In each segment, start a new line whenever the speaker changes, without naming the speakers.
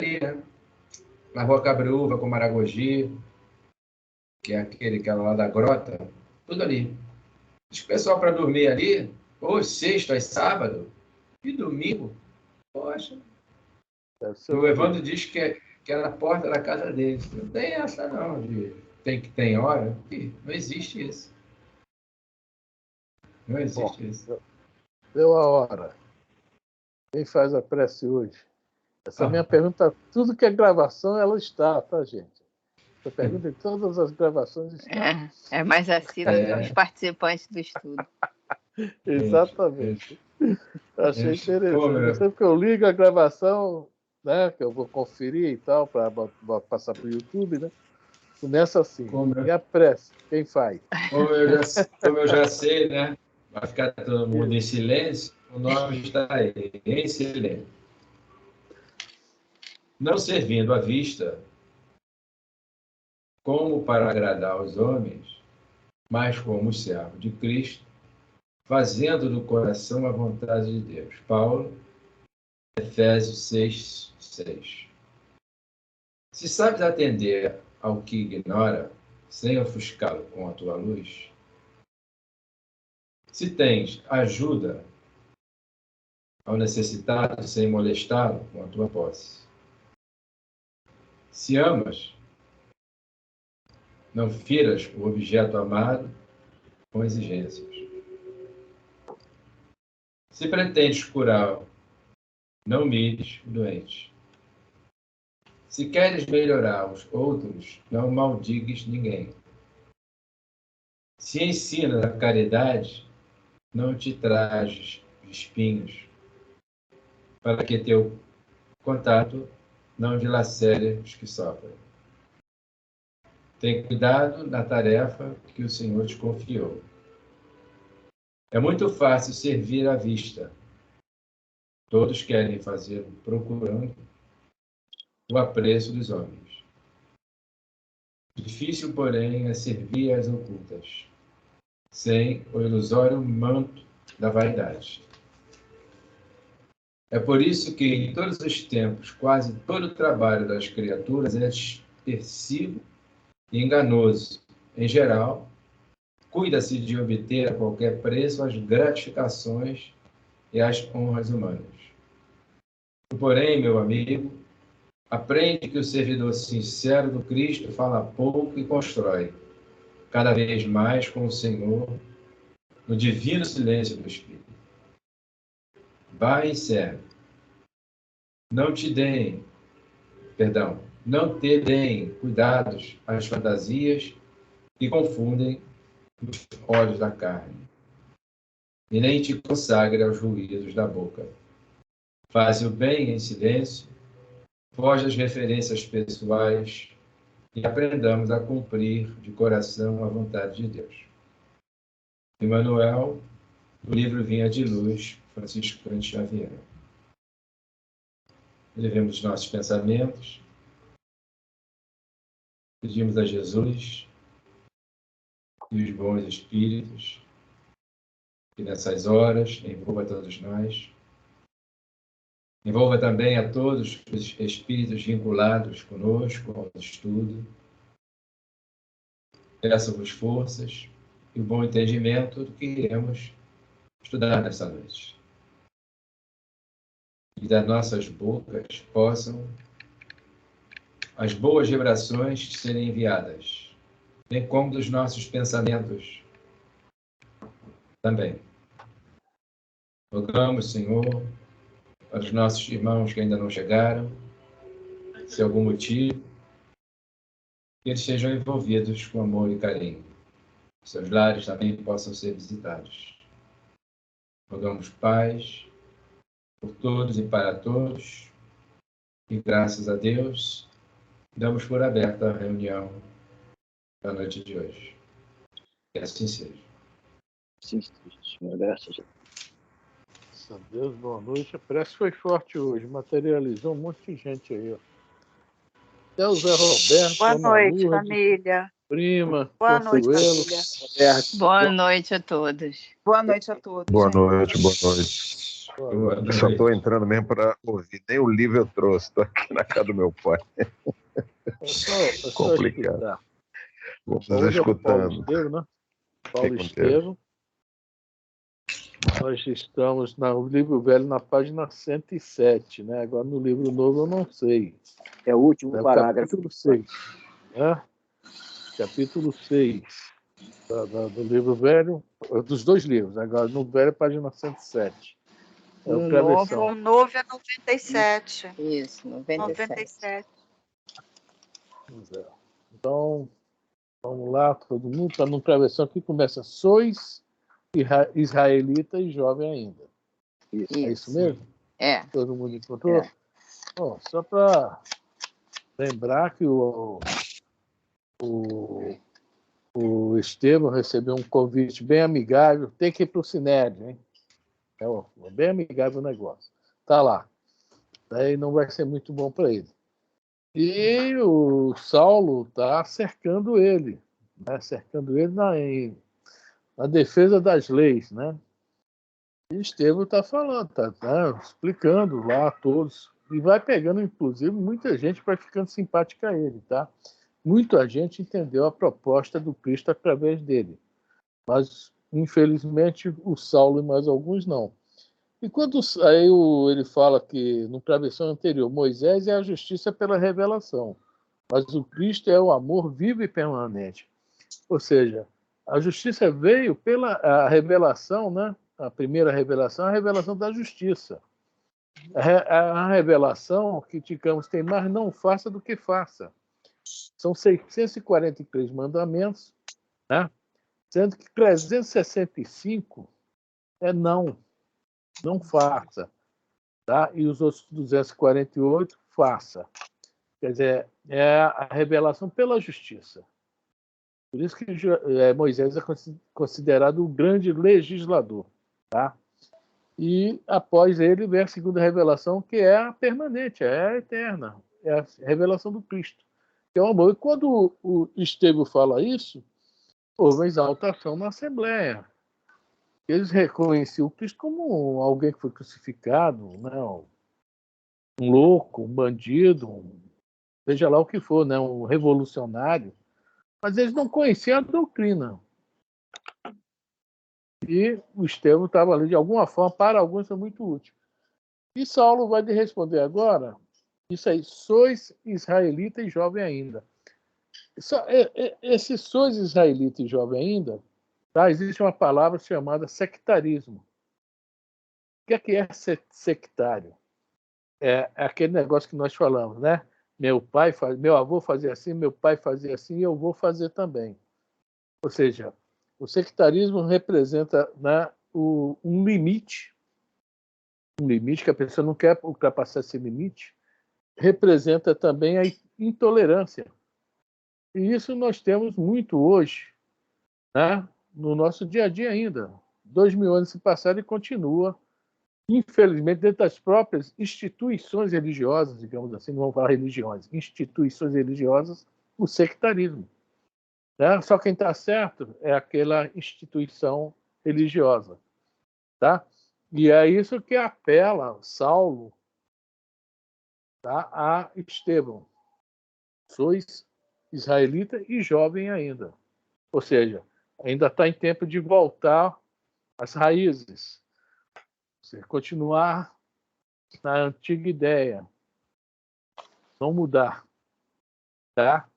ali, né? Na Rua Cabreúva com Maragogi, que é aquela lá da Grota, tudo ali. Diz que o pessoal para dormir ali, ou sexta, sábado, e domingo, poxa. O Evandro diz que é na porta da casa deles. Não tem essa não, tem hora. Não existe isso. Não existe isso.
Deu a hora. Quem faz a prece hoje? Essa minha pergunta, tudo que é gravação, ela está, tá, gente? Essa pergunta em todas as gravações está.
É mais assíduo que os participantes do estudo.
Exatamente. Achei interessante. Sempre que eu ligo a gravação, né, que eu vou conferir e tal, para passar para o YouTube, né? Começa assim. E a prece, quem faz?
Como eu já sei, né? Vai ficar todo mundo em silêncio, o nome está aí, em silêncio. Não servindo à vista, como para agradar aos homens, mas como servo de Cristo, fazendo do coração a vontade de Deus. Paulo, Efésios 6:6. Se sabes atender ao que ignora, sem ofuscá-lo com a tua luz, se tens ajuda ao necessitado sem molestá-lo com a tua posse, se amas, não firas o objeto amado com exigências. Se pretendes curá-lo, não mires o doente. Se queres melhorar os outros, não maldigues ninguém. Se ensinas a caridade, não te trajes espinhos, para que teu contato não dilacere os que sofrem. Tem cuidado na tarefa que o Senhor te confiou. É muito fácil servir à vista. Todos querem fazer procurando o apreço dos homens. Difícil, porém, é servir às ocultas, sem o ilusório manto da vaidade. É por isso que, em todos os tempos, quase todo o trabalho das criaturas é dispersivo e enganoso. Em geral, cuida-se de obter a qualquer preço as gratificações e as honras humanas. Porém, meu amigo, aprende que o servidor sincero do Cristo fala pouco e constrói, cada vez mais com o Senhor, no divino silêncio do Espírito. Vai e serve. Não te deem cuidados às fantasias que confundem os olhos da carne, e nem te consagre aos ruídos da boca. Faz o bem em silêncio, foge às referências pessoais e aprendamos a cumprir de coração a vontade de Deus. Emmanuel, do livro Vinha de Luz, Francisco Cândido Xavier. Elevemos nossos pensamentos, pedimos a Jesus e os bons espíritos que nessas horas envolva todos nós, envolva também a todos os espíritos vinculados conosco ao estudo. Peço-vos forças e o bom entendimento do que iremos estudar nessa noite. E das nossas bocas possam as boas vibrações serem enviadas, bem como dos nossos pensamentos também. Rogamos, Senhor, para os nossos irmãos que ainda não chegaram, se algum motivo, que eles sejam envolvidos com amor e carinho. Seus lares também possam ser visitados. Rogamos paz por todos e para todos, e graças a Deus, damos por aberta a reunião da noite de hoje. Que assim seja.
Sim, Senhor, graças a Deus.
Graças a Deus, boa noite. A prece foi forte hoje, materializou um monte de gente aí, ó. Até o Zé Roberto.
Boa noite, família.
Prima,
boa noite, família.
Roberto.
Boa noite a todos.
Boa noite a todos.
Boa
gente.
noite, boa noite.
Boa
Eu só estou
noite.
entrando mesmo para ouvir. Nem o livro eu trouxe. Estou aqui na casa do meu pai.
É só
Complicado.
escutar.
Vamos
Hoje é o Paulo
escutando.
Estevam, né? Paulo
Fique com Deus.
Estevam. Nós estamos no livro velho na página 107, né? Agora no livro novo eu não sei.
É o último
É o
parágrafo.
capítulo 6. Né? Capítulo 6 do livro velho, dos dois livros. Agora no velho, página 107. É o
No
travessão.
novo,
O novo é 97.
isso, 97.
Então, vamos lá, todo mundo. Está no travessão que começa. Sois israelita e jovem ainda. É isso mesmo?
É.
Todo mundo encontrou?
É.
Bom, só para lembrar que o Estevam recebeu um convite bem amigável. Tem que ir para o Sinédrio, hein? É bem amigável o negócio. Tá lá. Daí não vai ser muito bom para ele. E o Saulo está cercando ele, né? Cercando ele na defesa das leis, né? E Estevão está falando, tá explicando lá a todos. E vai pegando, inclusive, muita gente vai ficando simpática a ele, tá? Muita gente entendeu a proposta do Cristo através dele. Mas, infelizmente, o Saulo e mais alguns não. E quando aí ele fala que, no travessão anterior, Moisés é a justiça pela revelação, mas o Cristo é o amor vivo e permanente. Ou seja, a justiça veio pela a revelação, né? A primeira revelação é a revelação da justiça. A revelação que, digamos, tem mais não faça do que faça. São 643 mandamentos, né? Sendo que 365 é não faça. Tá? E os outros 248, faça. Quer dizer, é a revelação pela justiça. Por isso que Moisés é considerado o grande legislador. Tá? E após ele vem a segunda revelação, que é a permanente, é a eterna, é a revelação do Cristo, que é o amor. E quando o Estevão fala isso, houve uma exaltação na Assembleia. Eles reconheciam o Cristo como alguém que foi crucificado, né? Um louco, um bandido, seja lá o que for, né? Um revolucionário. Mas eles não conheciam a doutrina. E o Estevão estava ali, de alguma forma, para alguns é muito útil. E Saulo vai lhe responder agora, isso aí, sois israelita e jovem ainda. Esse sois israelita e jovem ainda, tá? Existe uma palavra chamada sectarismo. O que é sectário? É aquele negócio que nós falamos, né? Meu avô fazia assim, meu pai fazia assim, e eu vou fazer também. Ou seja, o sectarismo representa, né, um limite que a pessoa não quer ultrapassar esse limite, representa também a intolerância. E isso nós temos muito hoje, né, no nosso dia a dia ainda. 2000 anos se passaram e continua, infelizmente, dentro das próprias instituições religiosas, digamos assim, não vamos falar religiões, instituições religiosas, o sectarismo. Né? Só quem está certo é aquela instituição religiosa. Tá? E é isso que apela Saulo, tá, a Estevão. Sois israelita e jovem ainda. Ou seja, ainda está em tempo de voltar às raízes. Você continuar na antiga ideia. Não mudar. Tá?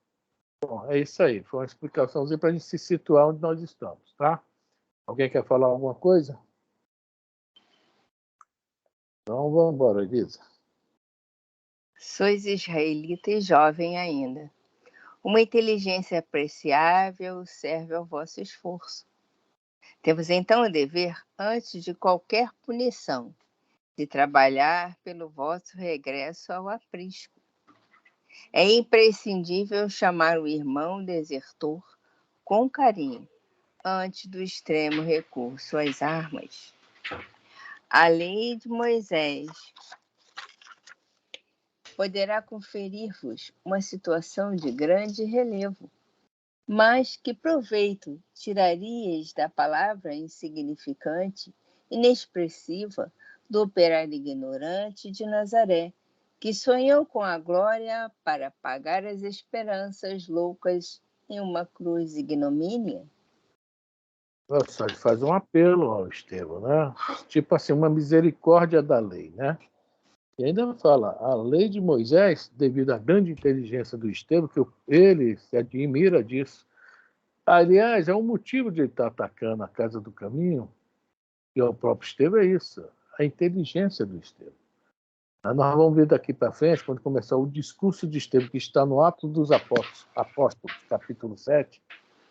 Bom, é isso aí. Foi uma explicaçãozinha para a gente se situar onde nós estamos. Tá? Alguém quer falar alguma coisa? Então, vamos embora, Elisa.
Sois israelita e jovem ainda. Uma inteligência apreciável serve ao vosso esforço. Temos então o dever, antes de qualquer punição, de trabalhar pelo vosso regresso ao aprisco. É imprescindível chamar o irmão desertor com carinho, antes do extremo recurso às armas. A lei de Moisés poderá conferir-vos uma situação de grande relevo, mas que proveito tirarias da palavra insignificante, inexpressiva, do operário ignorante de Nazaré, que sonhou com a glória para pagar as esperanças loucas em uma cruz ignomínia?
Nossa, ele faz um apelo ao Estevão, né? Tipo assim, uma misericórdia da lei, né? E ainda fala, a lei de Moisés, devido à grande inteligência do Estevão, que ele se admira disso. Aliás, é um motivo de ele estar atacando a Casa do Caminho, e o próprio Estevão é isso, a inteligência do Estevão. Nós vamos ver daqui para frente, quando começar o discurso de Estevão, que está no Atos dos Apóstolos, capítulo 7.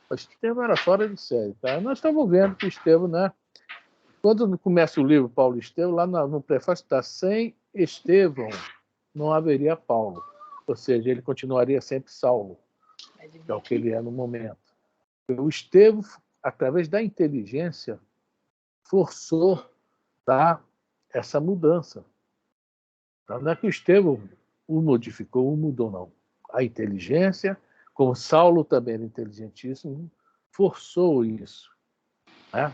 O Estevão era fora de série, tá? Nós estamos vendo que o Estevão, né? Quando começa o livro Paulo e Estevão, lá no prefácio está: sem Estevão não haveria Paulo. Ou seja, ele continuaria sempre Saulo, que é o que ele é no momento. O Estevão, através da inteligência, forçou, tá, essa mudança. Não é que o Estevão o modificou, o mudou, não. A inteligência, como Saulo também era inteligentíssimo, forçou isso. Né?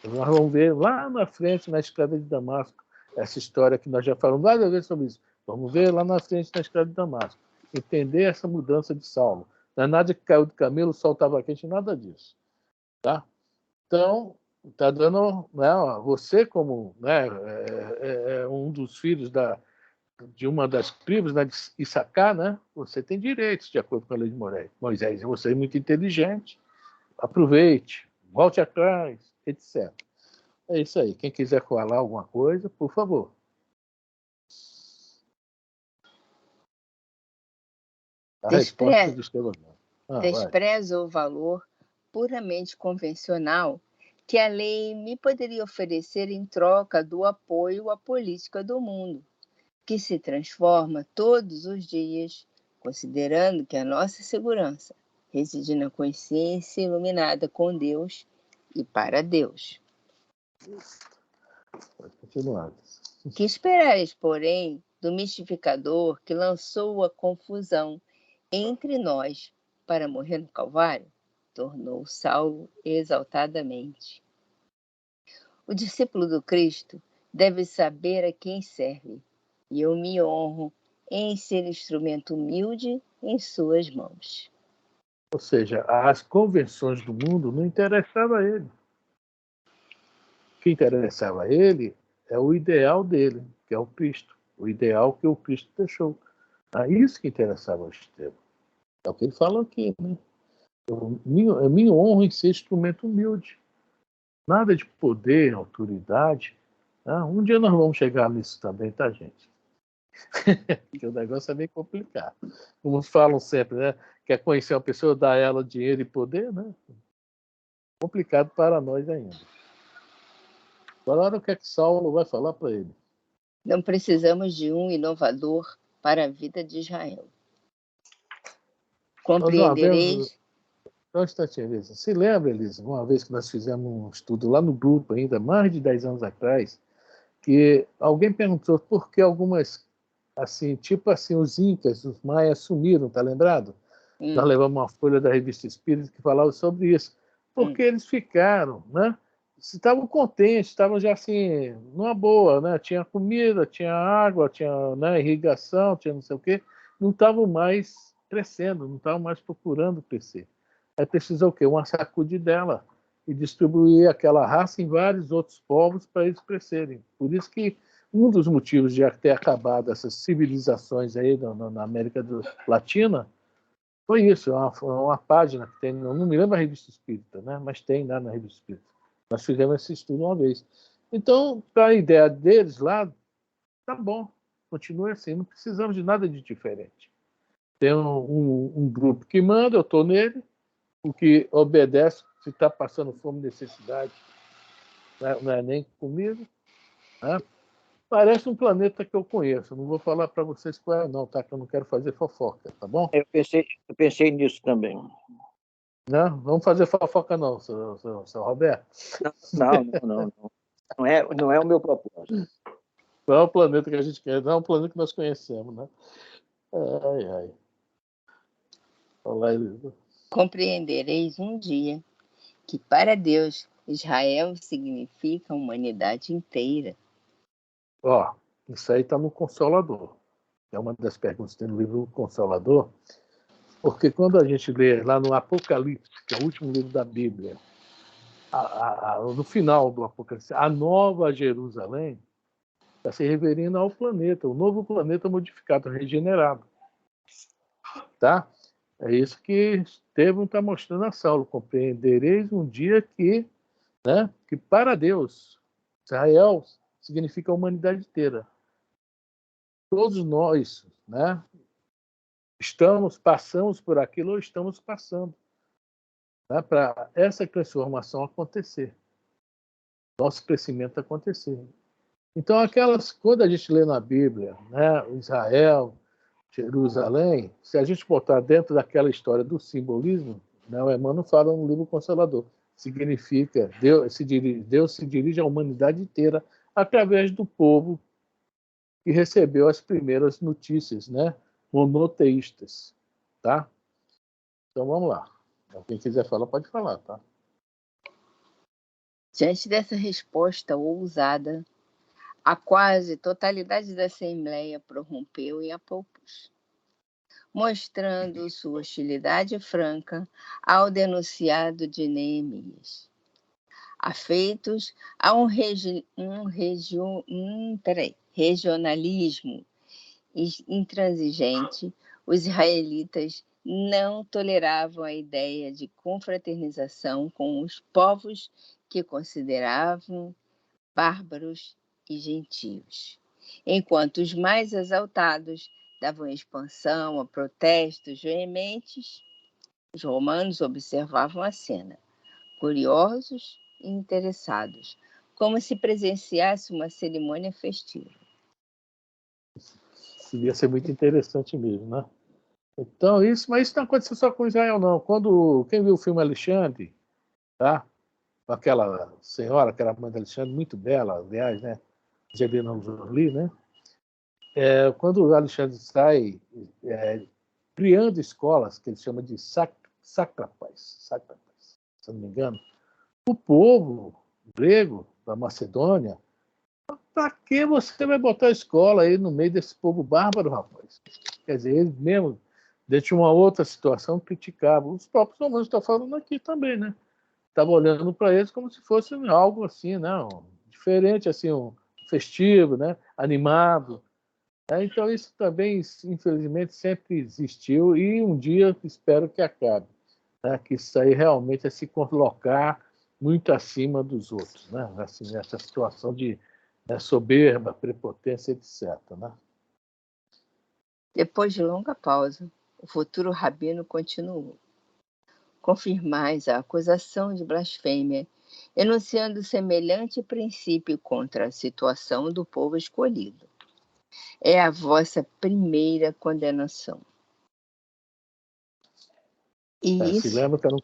Nós vamos ver lá na frente, na Estrada de Damasco, essa história que nós já falamos várias vezes sobre isso. Vamos ver lá na frente, na Estrada de Damasco. Entender essa mudança de Saulo. Não é nada que caiu do camelo, o sol estava quente, nada disso. Tá? Então, está dando, né, você como, né, um dos filhos de uma das tribos, né, de Issacar, né, você tem direitos de acordo com a lei de Moisés. Você é muito inteligente, aproveite, volte atrás, etc. É isso aí. Quem quiser falar alguma coisa, por favor. A resposta do Estevão.
Desprezo o valor puramente convencional que a lei me poderia oferecer em troca do apoio à política do mundo, que se transforma todos os dias, considerando que a nossa segurança reside na consciência iluminada com Deus e para Deus.
Pode continuar.
Que esperares, porém, do mistificador que lançou a confusão entre nós para morrer no Calvário? Tornou Saulo exaltadamente. O discípulo do Cristo deve saber a quem serve, e eu me honro em ser instrumento humilde em suas mãos.
Ou seja, as convenções do mundo não interessavam a ele. O que interessava a ele é o ideal dele, que é o Cristo. O ideal que o Cristo deixou. É isso que interessava ao Estevão. É o que ele fala aqui, né? Eu me honro em ser instrumento humilde. Nada de poder, autoridade. Tá? Um dia nós vamos chegar nisso também, tá, gente? Porque o negócio é meio complicado. Como falam sempre, né? Quer conhecer uma pessoa, dar a ela dinheiro e poder, né? Complicado para nós ainda. Agora, o que é que Saulo vai falar para ele?
Não precisamos de um inovador para a vida de Israel. Compreendereis.
Só um instantinho, Elisa. Se lembra, Elisa, uma vez que nós fizemos um estudo lá no grupo, ainda mais de 10 anos atrás, que alguém perguntou por que algumas, assim, tipo assim, os incas, os maias sumiram, tá lembrado? Nós levamos uma folha da Revista Espírita que falava sobre isso. Porque eles ficaram, né? Estavam contentes, estavam já assim, numa boa, né? Tinha comida, tinha água, tinha, né, irrigação, tinha não sei o quê. Não estavam mais crescendo, não estavam mais procurando crescer. Aí precisou o quê? Uma sacudidela e distribuir aquela raça em vários outros povos para eles crescerem. Por isso que um dos motivos de ter acabado essas civilizações aí na América Latina foi isso, uma página que tem, não me lembro a Revista Espírita, né? Mas tem lá na Revista Espírita. Nós fizemos esse estudo uma vez. Então, para a ideia deles lá, tá bom, continue assim, não precisamos de nada de diferente. Tem um grupo que manda, eu estou nele, o que obedece, se está passando fome, necessidade, não é nem comigo. Né? Parece um planeta que eu conheço. Não vou falar para vocês qual é, não, tá? Que eu não quero fazer fofoca, tá bom?
Eu pensei nisso também.
Não, vamos fazer fofoca, não, seu Roberto.
Não. Não é o meu propósito.
Não é o planeta que a gente quer, não é o planeta que nós conhecemos, né? Ai. Olá, Elisa.
Compreendereis um dia que para Deus Israel significa a humanidade inteira.
Ó, isso aí está no Consolador. É uma das perguntas que tem no livro Consolador, porque quando a gente lê lá no Apocalipse, que é o último livro da Bíblia, no final do Apocalipse, a Nova Jerusalém está se referindo ao planeta, o novo planeta modificado, regenerado. Tá? É isso que Estevão está mostrando a Saulo. Compreendereis um dia que para Deus, Israel significa a humanidade inteira. Todos nós, né, passamos por aquilo ou estamos passando, né, para essa transformação acontecer, nosso crescimento acontecer. Então, quando a gente lê na Bíblia, né, Israel, Jerusalém, se a gente botar dentro daquela história do simbolismo, né, o Emmanuel fala no livro Consolador, significa Deus se dirige à humanidade inteira através do povo que recebeu as primeiras notícias, né, monoteístas, tá? Então vamos lá. Quem quiser falar pode falar, tá?
Diante dessa resposta ousada, a quase totalidade da Assembleia prorrompeu em apopos, mostrando sua hostilidade franca ao denunciado de Neemias. Afeitos a regionalismo intransigente, os israelitas não toleravam a ideia de confraternização com os povos que consideravam bárbaros e gentios, enquanto os mais exaltados davam expansão a protestos veementes. Os romanos observavam a cena, curiosos e interessados, como se presenciasse uma cerimônia festiva.
Devia ser muito interessante mesmo, né? Então, mas isso não aconteceu só com Israel, não. Quem viu o filme Alexandre, tá? Com aquela senhora, que era a mãe de Alexandre, muito bela, aliás, né? Angelina Jolie, né? Quando o Alexandre sai criando escolas, que ele chama de sátrapas, se eu não me engano, o povo grego da Macedônia, para que você vai botar a escola aí no meio desse povo bárbaro, rapaz? Quer dizer, eles mesmo, dentro de uma outra situação, criticavam. Os próprios romanos estão falando aqui também, né? Estavam olhando para eles como se fosse algo assim, não, diferente, assim, um festivo, né? Animado. Então, isso também, infelizmente, sempre existiu e um dia espero que acabe. Né? Que isso aí realmente é se colocar muito acima dos outros, né? Assim, nessa situação de soberba, prepotência, etc. Né?
Depois de longa pausa, o futuro rabino continuou. Confirmais a acusação de blasfêmia, enunciando semelhante princípio contra a situação do povo escolhido. É a vossa primeira condenação.
Se lembra que eram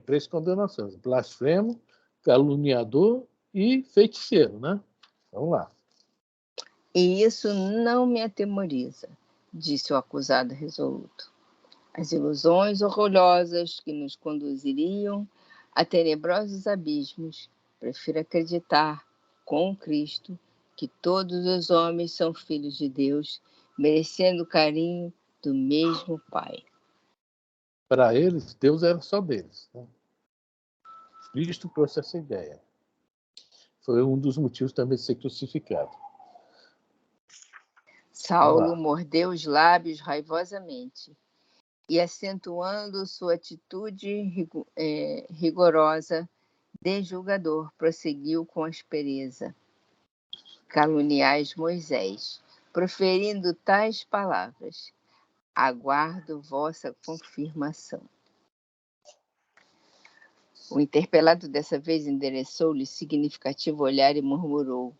três condenações: blasfemo, caluniador e feiticeiro, né? Vamos lá.
E isso não me atemoriza, disse o acusado resoluto. As ilusões orgulhosas que nos conduziriam a tenebrosos abismos, prefiro acreditar, com Cristo, que todos os homens são filhos de Deus, merecendo o carinho do mesmo Pai.
Para eles, Deus era só deles. Né? Cristo trouxe essa ideia. Foi um dos motivos também de ser crucificado.
Saulo mordeu os lábios raivosamente e, acentuando sua atitude rigorosa de julgador, prosseguiu com aspereza. Caluniais Moisés, proferindo tais palavras: aguardo vossa confirmação. O interpelado dessa vez endereçou-lhe significativo olhar e murmurou: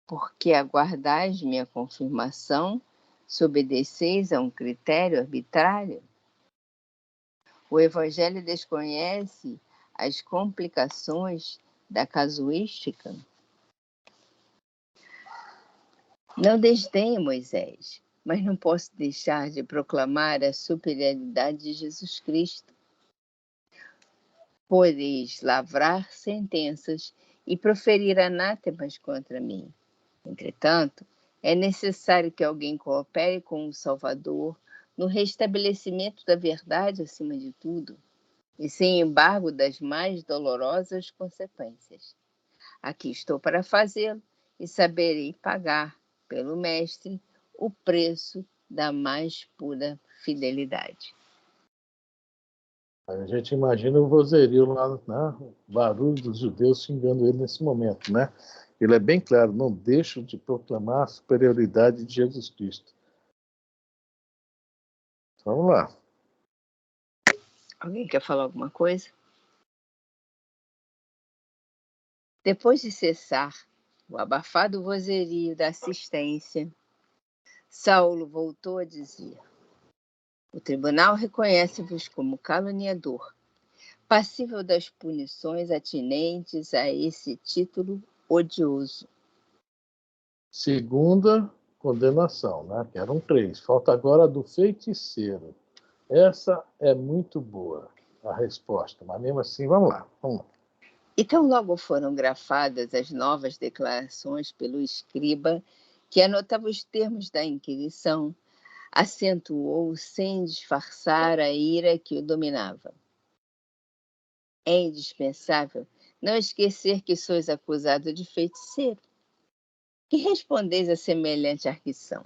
por que aguardais minha confirmação, se obedeceis a um critério arbitrário? O Evangelho desconhece as complicações da casuística? Não desdenho Moisés, mas não posso deixar de proclamar a superioridade de Jesus Cristo. Podeis lavrar sentenças e proferir anátemas contra mim. Entretanto, é necessário que alguém coopere com o Salvador no restabelecimento da verdade acima de tudo, e sem embargo das mais dolorosas consequências. Aqui estou para fazê-lo e saberei pagar pelo Mestre o preço da mais pura fidelidade.
A gente imagina o vozerio lá, né? O barulho dos judeus xingando ele nesse momento, né? Ele é bem claro, não deixo de proclamar a superioridade de Jesus Cristo. Vamos lá.
Alguém quer falar alguma coisa? Depois de cessar o abafado vozerio da assistência, Saulo voltou a dizer: o tribunal reconhece-vos como caluniador, passível das punições atinentes a esse título odioso.
Segunda condenação, né? Que eram 3. Falta agora a do feiticeiro. Essa é muito boa, a resposta. Mas mesmo assim, vamos lá.
E tão logo foram grafadas as novas declarações pelo escriba, que anotava os termos da Inquisição, acentuou sem disfarçar a ira que o dominava. É indispensável não esquecer que sois acusado de feiticeiro. Que respondeis a semelhante arguição?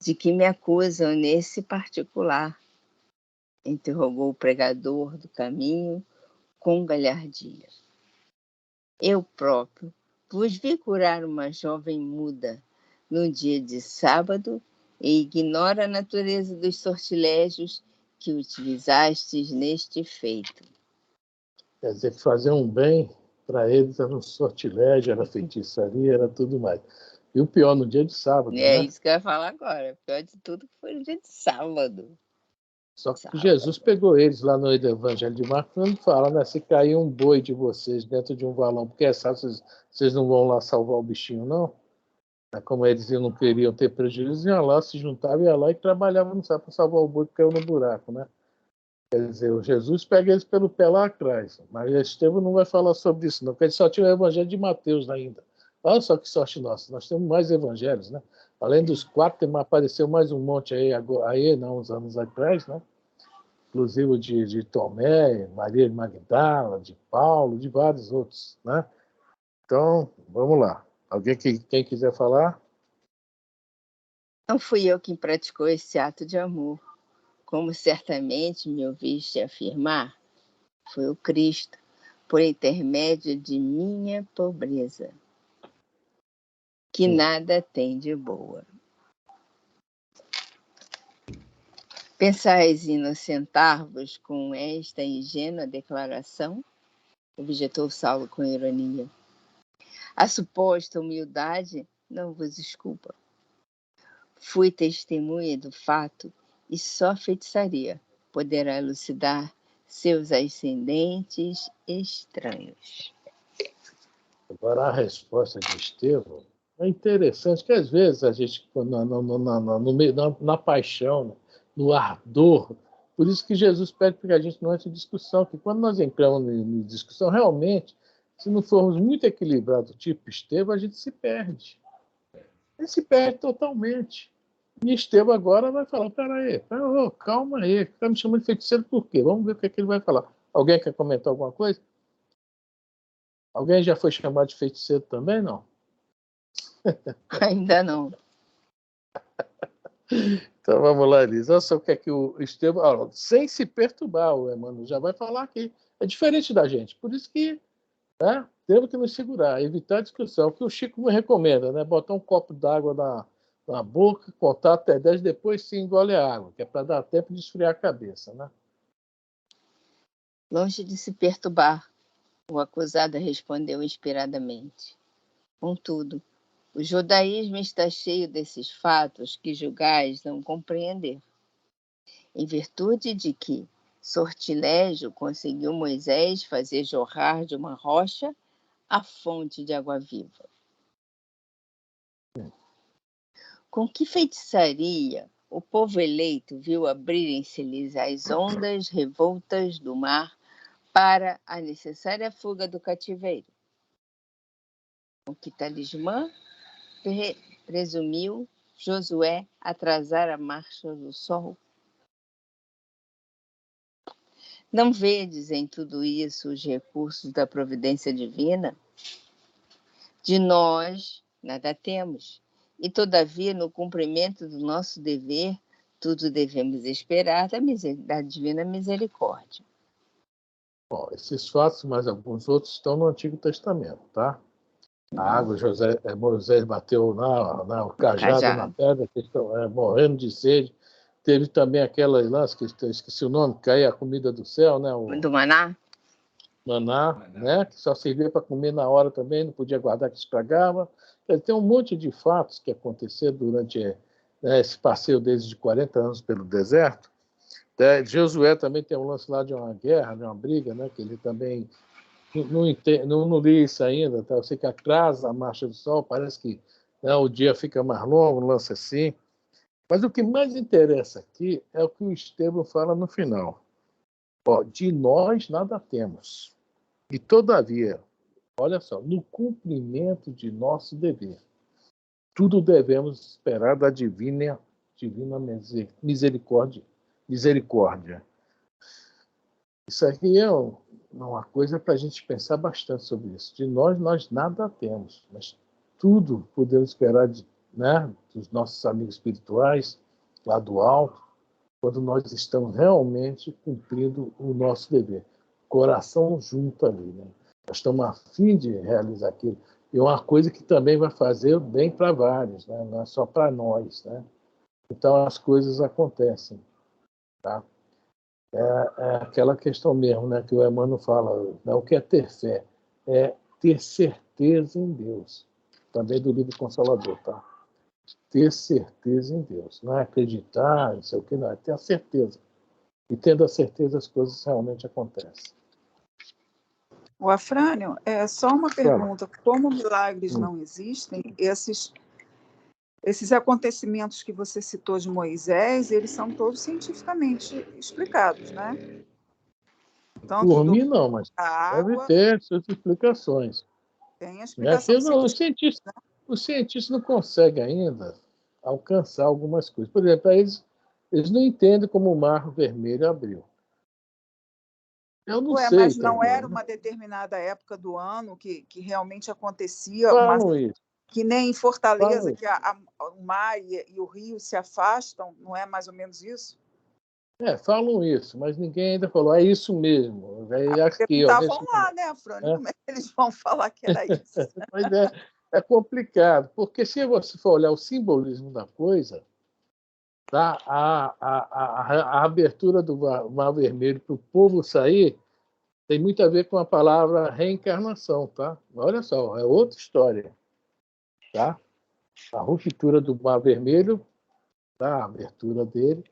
De que me acusam nesse particular? Interrogou o pregador do caminho com galhardia. Eu próprio vos vi curar uma jovem muda num dia de sábado e ignoro a natureza dos sortilégios que utilizastes neste feito.
Quer dizer que fazer um bem para eles era um sortilégio, era feitiçaria, era tudo mais. E o pior, no dia de sábado,
É
né?
isso que eu ia falar agora. O pior de tudo foi no dia de sábado.
Só que Jesus pegou eles lá no Evangelho de Marcos, quando fala, né? Se cair um boi de vocês dentro de um valão, porque é sábado, vocês não vão lá salvar o bichinho, não? Como eles não queriam ter prejuízo, iam lá, se juntavam, iam lá e trabalhavam no sábado para salvar o boi que caiu no buraco, né? Quer dizer, o Jesus pega eles pelo pé lá atrás. Mas Estevão não vai falar sobre isso, não, porque ele só tinha o Evangelho de Mateus ainda. Olha só que sorte nossa, nós temos mais evangelhos, né? Além dos 4, apareceu mais um monte aí não, uns anos atrás, né? Inclusive o de Tomé, Maria de Magdala, de Paulo, de vários outros, né? Então, vamos lá. Quem quiser falar?
Não fui eu quem praticou esse ato de amor, como certamente me ouviste afirmar, foi o Cristo, por intermédio de minha pobreza, que nada tem de boa. Pensais inocentar-vos com esta ingênua declaração? Objetou Saulo com ironia. A suposta humildade não vos desculpa. Fui testemunha do fato e só feitiçaria poderá elucidar seus ascendentes estranhos.
Agora, a resposta de Estevão é interessante, que às vezes a gente, na paixão, no ardor, por isso que Jesus pede para que a gente não entre em discussão, que quando nós entramos em discussão, realmente, se não formos muito equilibrados, tipo Estevão, a gente se perde. Ele se perde totalmente. E Estevão agora vai falar, peraí, calma aí, está me chamando de feiticeiro por quê? Vamos ver o que ele vai falar. Alguém quer comentar alguma coisa? Alguém já foi chamado de feiticeiro também, não?
Ainda não.
Então vamos lá, Elisa. Olha só o que é que o Estevão, sem se perturbar, o Emmanuel já vai falar aqui. É diferente da gente. Por isso que, né, temos que nos segurar, evitar a discussão. O que o Chico me recomenda, né? Botar um copo d'água na boca, contar até 10, depois se engole a água, que é para dar tempo de esfriar a cabeça, né?
Longe de se perturbar, o acusado respondeu inspiradamente. Contudo, o judaísmo está cheio desses fatos que julgais não compreender. Em virtude de que sortilégio conseguiu Moisés fazer jorrar de uma rocha a fonte de água viva. Com que feitiçaria o povo eleito viu abrirem-se-lhes as ondas revoltas do mar para a necessária fuga do cativeiro? Que talismã presumiu Josué atrasar a marcha do sol? Não vedes em tudo isso os recursos da providência divina? De nós nada temos, e todavia, no cumprimento do nosso dever, tudo devemos esperar da divina misericórdia.
Bom, esses fatos, mais alguns outros, estão no Antigo Testamento, tá? A água, Moisés bateu na cajado na pedra, que estão morrendo de sede. Teve também aquela lance, que eu esqueci o nome, caía a comida do céu, né?
Do maná?
Maná, né? Que só servia para comer na hora também, não podia guardar, que estragava. Tem um monte de fatos que aconteceram durante esse passeio deles de 40 anos pelo deserto. Josué também tem um lance lá de uma guerra, de uma briga, né? Que ele também não li isso ainda, tá? Eu sei que atrasa a marcha do sol, parece que o dia fica mais longo, um lance assim. Mas o que mais interessa aqui é o que o Estevão fala no final. De nós nada temos. E, todavia, olha só, no cumprimento de nosso dever, tudo devemos esperar da divina misericórdia. Isso aqui é uma coisa para a gente pensar bastante sobre isso. De nós nada temos, mas tudo podemos esperar dos nossos amigos espirituais, lá do alto, quando nós estamos realmente cumprindo o nosso dever. Coração junto ali, né? Nós estamos a fim de realizar aquilo. E uma coisa que também vai fazer bem para vários, né? Não é só para nós, né? Então as coisas acontecem, tá? É aquela questão mesmo, né, que o Emmanuel fala, né, o que é ter fé? É ter certeza em Deus. Também do livro Consolador, tá? Ter certeza em Deus. Não é acreditar, não sei o que, não. É ter a certeza. E tendo a certeza, as coisas realmente acontecem.
O Afrânio, é só uma pergunta. Como milagres não existem, esses acontecimentos que você citou de Moisés, eles são todos cientificamente explicados, né? Tanto
Por mim, não, mas deve
água,
ter suas explicações.
tem a explicação científica.
Os cientistas não conseguem ainda alcançar algumas coisas. Por exemplo, eles não entendem como o Mar Vermelho abriu. Eu não sei.
Mas não era uma determinada época do ano que realmente acontecia, que nem em Fortaleza, que o mar e o rio se afastam, não é mais ou menos isso?
Falam isso, mas ninguém ainda falou, é isso mesmo.
Estavam lá, né, Afrânio? Como é que eles vão falar que era isso?
Mas é complicado, porque se você for olhar o simbolismo da coisa, tá? A abertura do Mar Vermelho para o povo sair tem muito a ver com a palavra reencarnação, tá? Olha só, é outra história, tá? A ruptura do Mar Vermelho, tá? A abertura dele,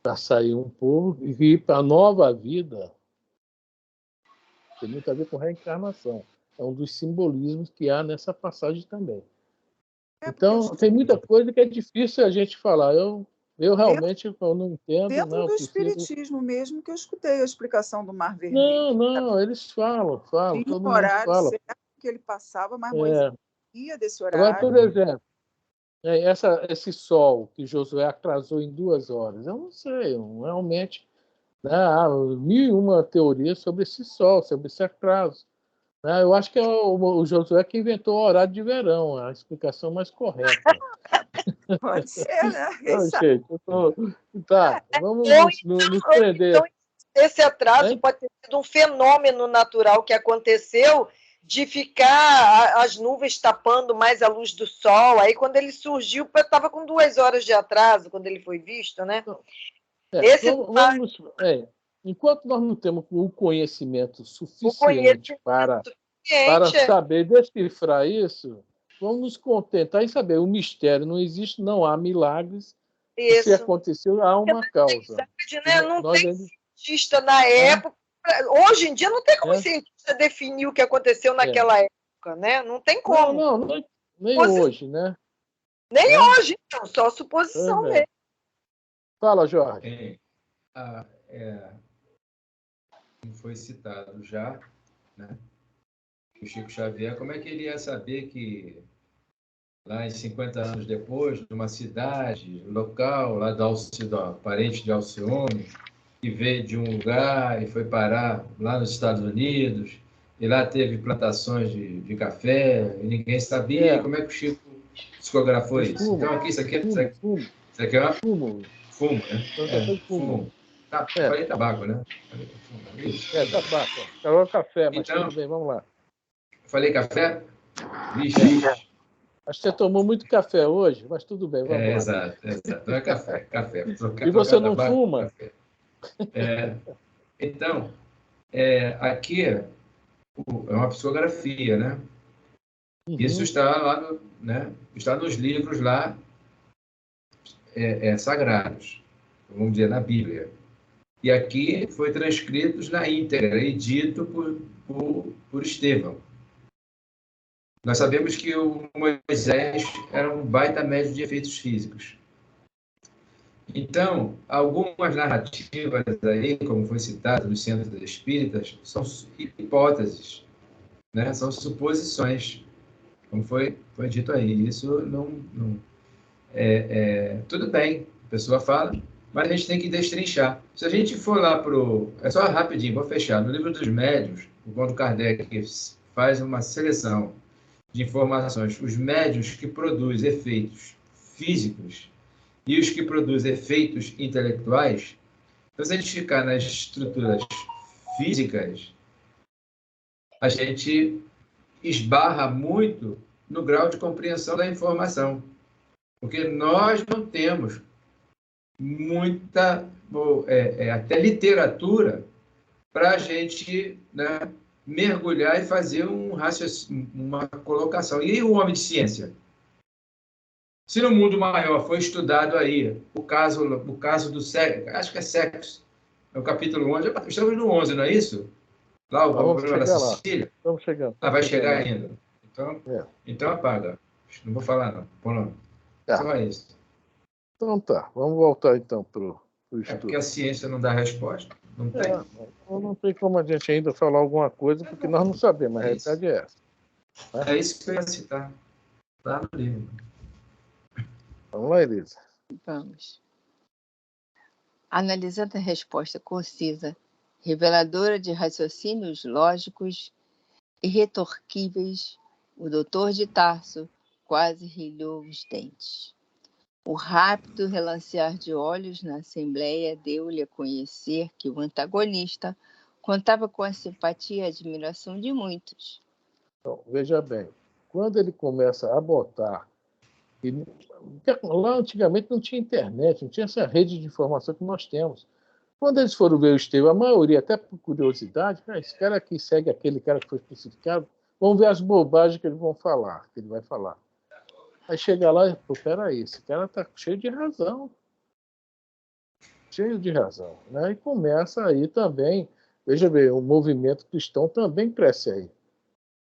para sair um povo e ir para a nova vida, tem muito a ver com reencarnação. É um dos simbolismos que há nessa passagem também. Então, tem muita coisa que é difícil a gente falar. Eu realmente eu não entendo.
Dentro do espiritismo mesmo que eu escutei a explicação do Mar Vermelho.
Não, eles falam.
Tinha
todo
um
mundo
horário
fala.
certo que ele passava, mas Moisés ia desse horário.
Agora, por exemplo, esse sol que Josué atrasou em 2 horas, eu não sei, realmente. Há 1001 teorias sobre esse sol, sobre esse atraso. Eu acho que é o Josué que inventou o horário de verão, a explicação mais correta.
Pode ser, né?
Gente, vamos nos prender.
Então, esse atraso pode ter sido um fenômeno natural que aconteceu de ficar as nuvens tapando mais a luz do sol. Aí, quando ele surgiu, estava com 2 horas de atraso, quando ele foi visto, né?
Enquanto nós não temos o conhecimento suficiente para saber decifrar isso, vamos nos contentar em saber. O mistério não existe, não há milagres. Se aconteceu, há uma causa.
Não tem cientista na época. Hoje em dia não tem como cientista definir o que aconteceu naquela época, né? Não tem como.
Não, nem hoje, né?
Nem hoje, não, só suposição mesmo.
Fala, Jorge.
Foi citado já, né? o Chico Xavier, como é que ele ia saber que lá em 50 anos depois, numa cidade local, lá da parente de Alcione, que veio de um lugar e foi parar lá nos Estados Unidos, e lá teve plantações de café, e ninguém sabia como é que o Chico psicografou isso. Então, aqui, isso aqui é uma
fumo,
né? Fumo. Falei tabaco, né?
Tabaco. Falou café, mas
então,
tudo bem, vamos lá.
Falei café? Vixe.
Acho que você tomou muito café hoje, mas tudo bem, vamos lá.
Exato. Não é café.
E você não fuma?
Então, aqui é uma psicografia, né? Isso está lá, está nos livros lá sagrados, vamos dizer, na Bíblia. E aqui foi transcrito na íntegra e dito por Estevão. Nós sabemos que o Moisés era um baita médio de efeitos físicos. Então, algumas narrativas aí, como foi citado nos centros espíritas, são hipóteses, né? São suposições, como foi dito aí. Isso não tudo bem, a pessoa fala, mas a gente tem que destrinchar. Se a gente for lá é só rapidinho, vou fechar. No livro dos médiuns, quando Kardec faz uma seleção de informações, os médiuns que produzem efeitos físicos e os que produzem efeitos intelectuais, então, se a gente ficar nas estruturas físicas, a gente esbarra muito no grau de compreensão da informação, porque nós não temos muita, até literatura, para a gente, né, mergulhar e fazer uma colocação. E o homem de ciência? Se no mundo maior foi estudado aí o caso do sexo, acho que é sexo, é o capítulo 11, estamos no 11, não é isso? Lá o problema da Sicília?
Estamos chegando.
Vai chegar ainda. Então apaga. Não vou falar, não. Por nome. Só isso.
Então tá, vamos voltar então para o estudo.
Porque a ciência não dá resposta. Não tem.
Não tem como a gente ainda falar alguma coisa, porque nós não sabemos, a realidade é essa.
É isso que eu ia citar. Lá no livro.
Vamos lá, Elisa.
Vamos. Analisando a resposta concisa, reveladora de raciocínios lógicos e retorquíveis, o doutor de Tarso quase rilhou os dentes. O rápido relancear de olhos na assembleia deu-lhe a conhecer que o antagonista contava com a simpatia e admiração de muitos.
Então, veja bem, quando ele começa a botar... Lá antigamente não tinha internet, não tinha essa rede de informação que nós temos. Quando eles foram ver o Estevão, a maioria, até por curiosidade, esse cara aqui segue aquele cara que foi crucificado, vamos ver as bobagens que ele vai falar. Aí chega lá e, peraí, esse cara está cheio de razão. Né? E começa aí também, veja bem, o movimento cristão também cresce aí.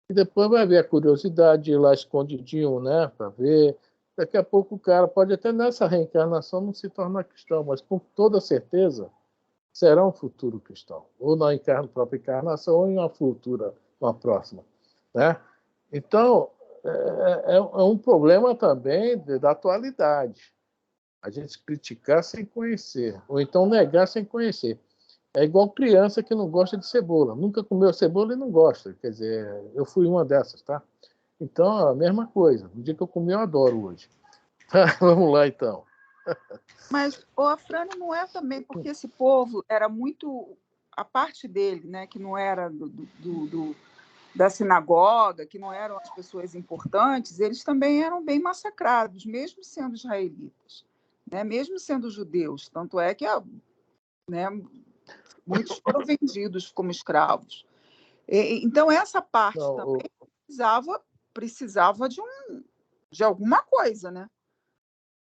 E depois vai ver a curiosidade de ir lá escondidinho, né, para ver. Daqui a pouco o cara pode até nessa reencarnação não se tornar cristão, mas com toda certeza será um futuro cristão. Ou na própria encarnação, ou em uma futura, uma próxima. Né? Então, é um problema também da atualidade. A gente criticar sem conhecer, ou então negar sem conhecer. É igual criança que não gosta de cebola. Nunca comeu cebola e não gosta. Quer dizer, eu fui uma dessas, tá? Então, a mesma coisa. No dia que eu comi, eu adoro hoje. Vamos lá, então.
Mas, Afrânio, não é também porque esse povo era muito... A parte dele, né, que não era da sinagoga, que não eram as pessoas importantes, eles também eram bem massacrados, mesmo sendo israelitas, né, mesmo sendo judeus. Tanto é que muitos foram vendidos como escravos. Então, essa parte também precisava de alguma coisa, né?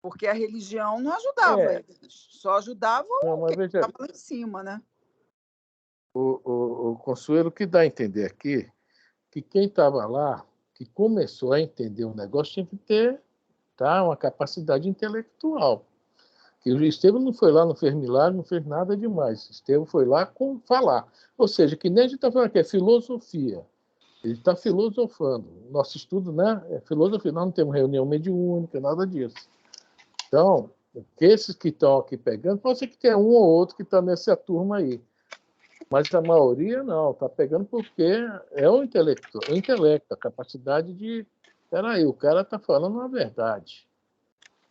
Porque a religião não ajudava eles, só ajudava o que estava lá em cima, né?
O Consuelo, que dá a entender aqui, que quem estava lá, que começou a entender o negócio, tinha que ter uma capacidade intelectual. Que o Estevão não foi lá, não fez milagre, não fez nada demais. Estevão foi lá falar. Ou seja, que nem a gente está falando aqui, é filosofia. Ele está filosofando. Nosso estudo, né, é filosofia. Nós não temos reunião mediúnica, nada disso. Então, esses que estão aqui pegando, pode ser que tenha um ou outro que está nessa turma aí. Mas a maioria não, está pegando porque é o intelecto, a capacidade de... Peraí, o cara está falando a verdade.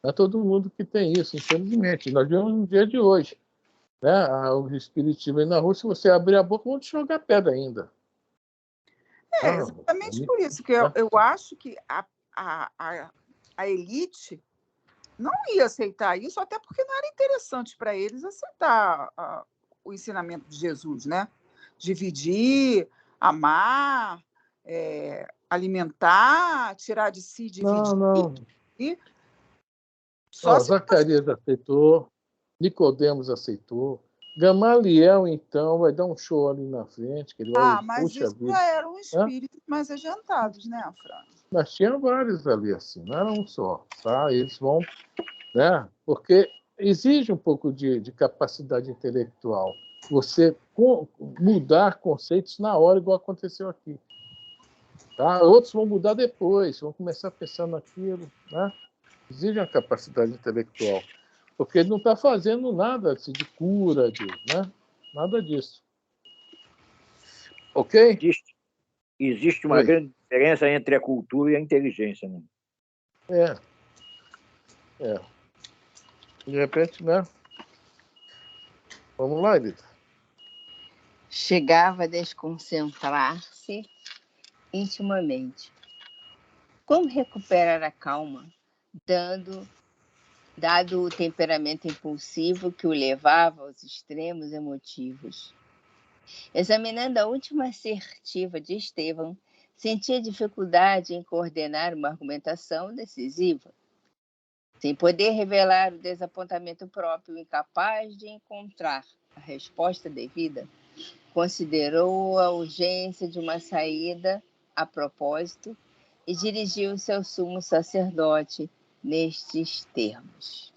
Não é todo mundo que tem isso, infelizmente. Nós vemos no dia de hoje. Né? O espiritismo aí na rua, se você abrir a boca, vão te jogar pedra ainda.
Exatamente por isso que eu acho que a elite não ia aceitar isso, até porque não era interessante para eles aceitar o ensinamento de Jesus, né? Dividir, amar, alimentar, tirar de si, dividir.
Não.
Só
Zacarias aceitou, Nicodemos aceitou, Gamaliel, então, vai dar um show ali na frente. Que ele vai,
mas isso já eram espíritos mais adiantados, né, Fran?
Mas tinha vários ali, assim, não era um só. Tá? Eles vão... Né? Porque exige um pouco de capacidade intelectual. Você mudar conceitos na hora, igual aconteceu aqui. Tá? Outros vão mudar depois, vão começar a pensar naquilo. Né? Exige uma capacidade intelectual. Porque ele não está fazendo nada assim, de cura, né? Nada disso. Ok?
Existe uma grande diferença entre a cultura e a inteligência. Né?
De repente, né? Vamos lá, Elita.
Chegava a desconcentrar-se intimamente. Como recuperar a calma, dado o temperamento impulsivo que o levava aos extremos emotivos? Examinando a última assertiva de Estevão, sentia dificuldade em coordenar uma argumentação decisiva. Sem poder revelar o desapontamento próprio, incapaz de encontrar a resposta devida, considerou a urgência de uma saída a propósito e dirigiu-se ao sumo sacerdote nestes termos.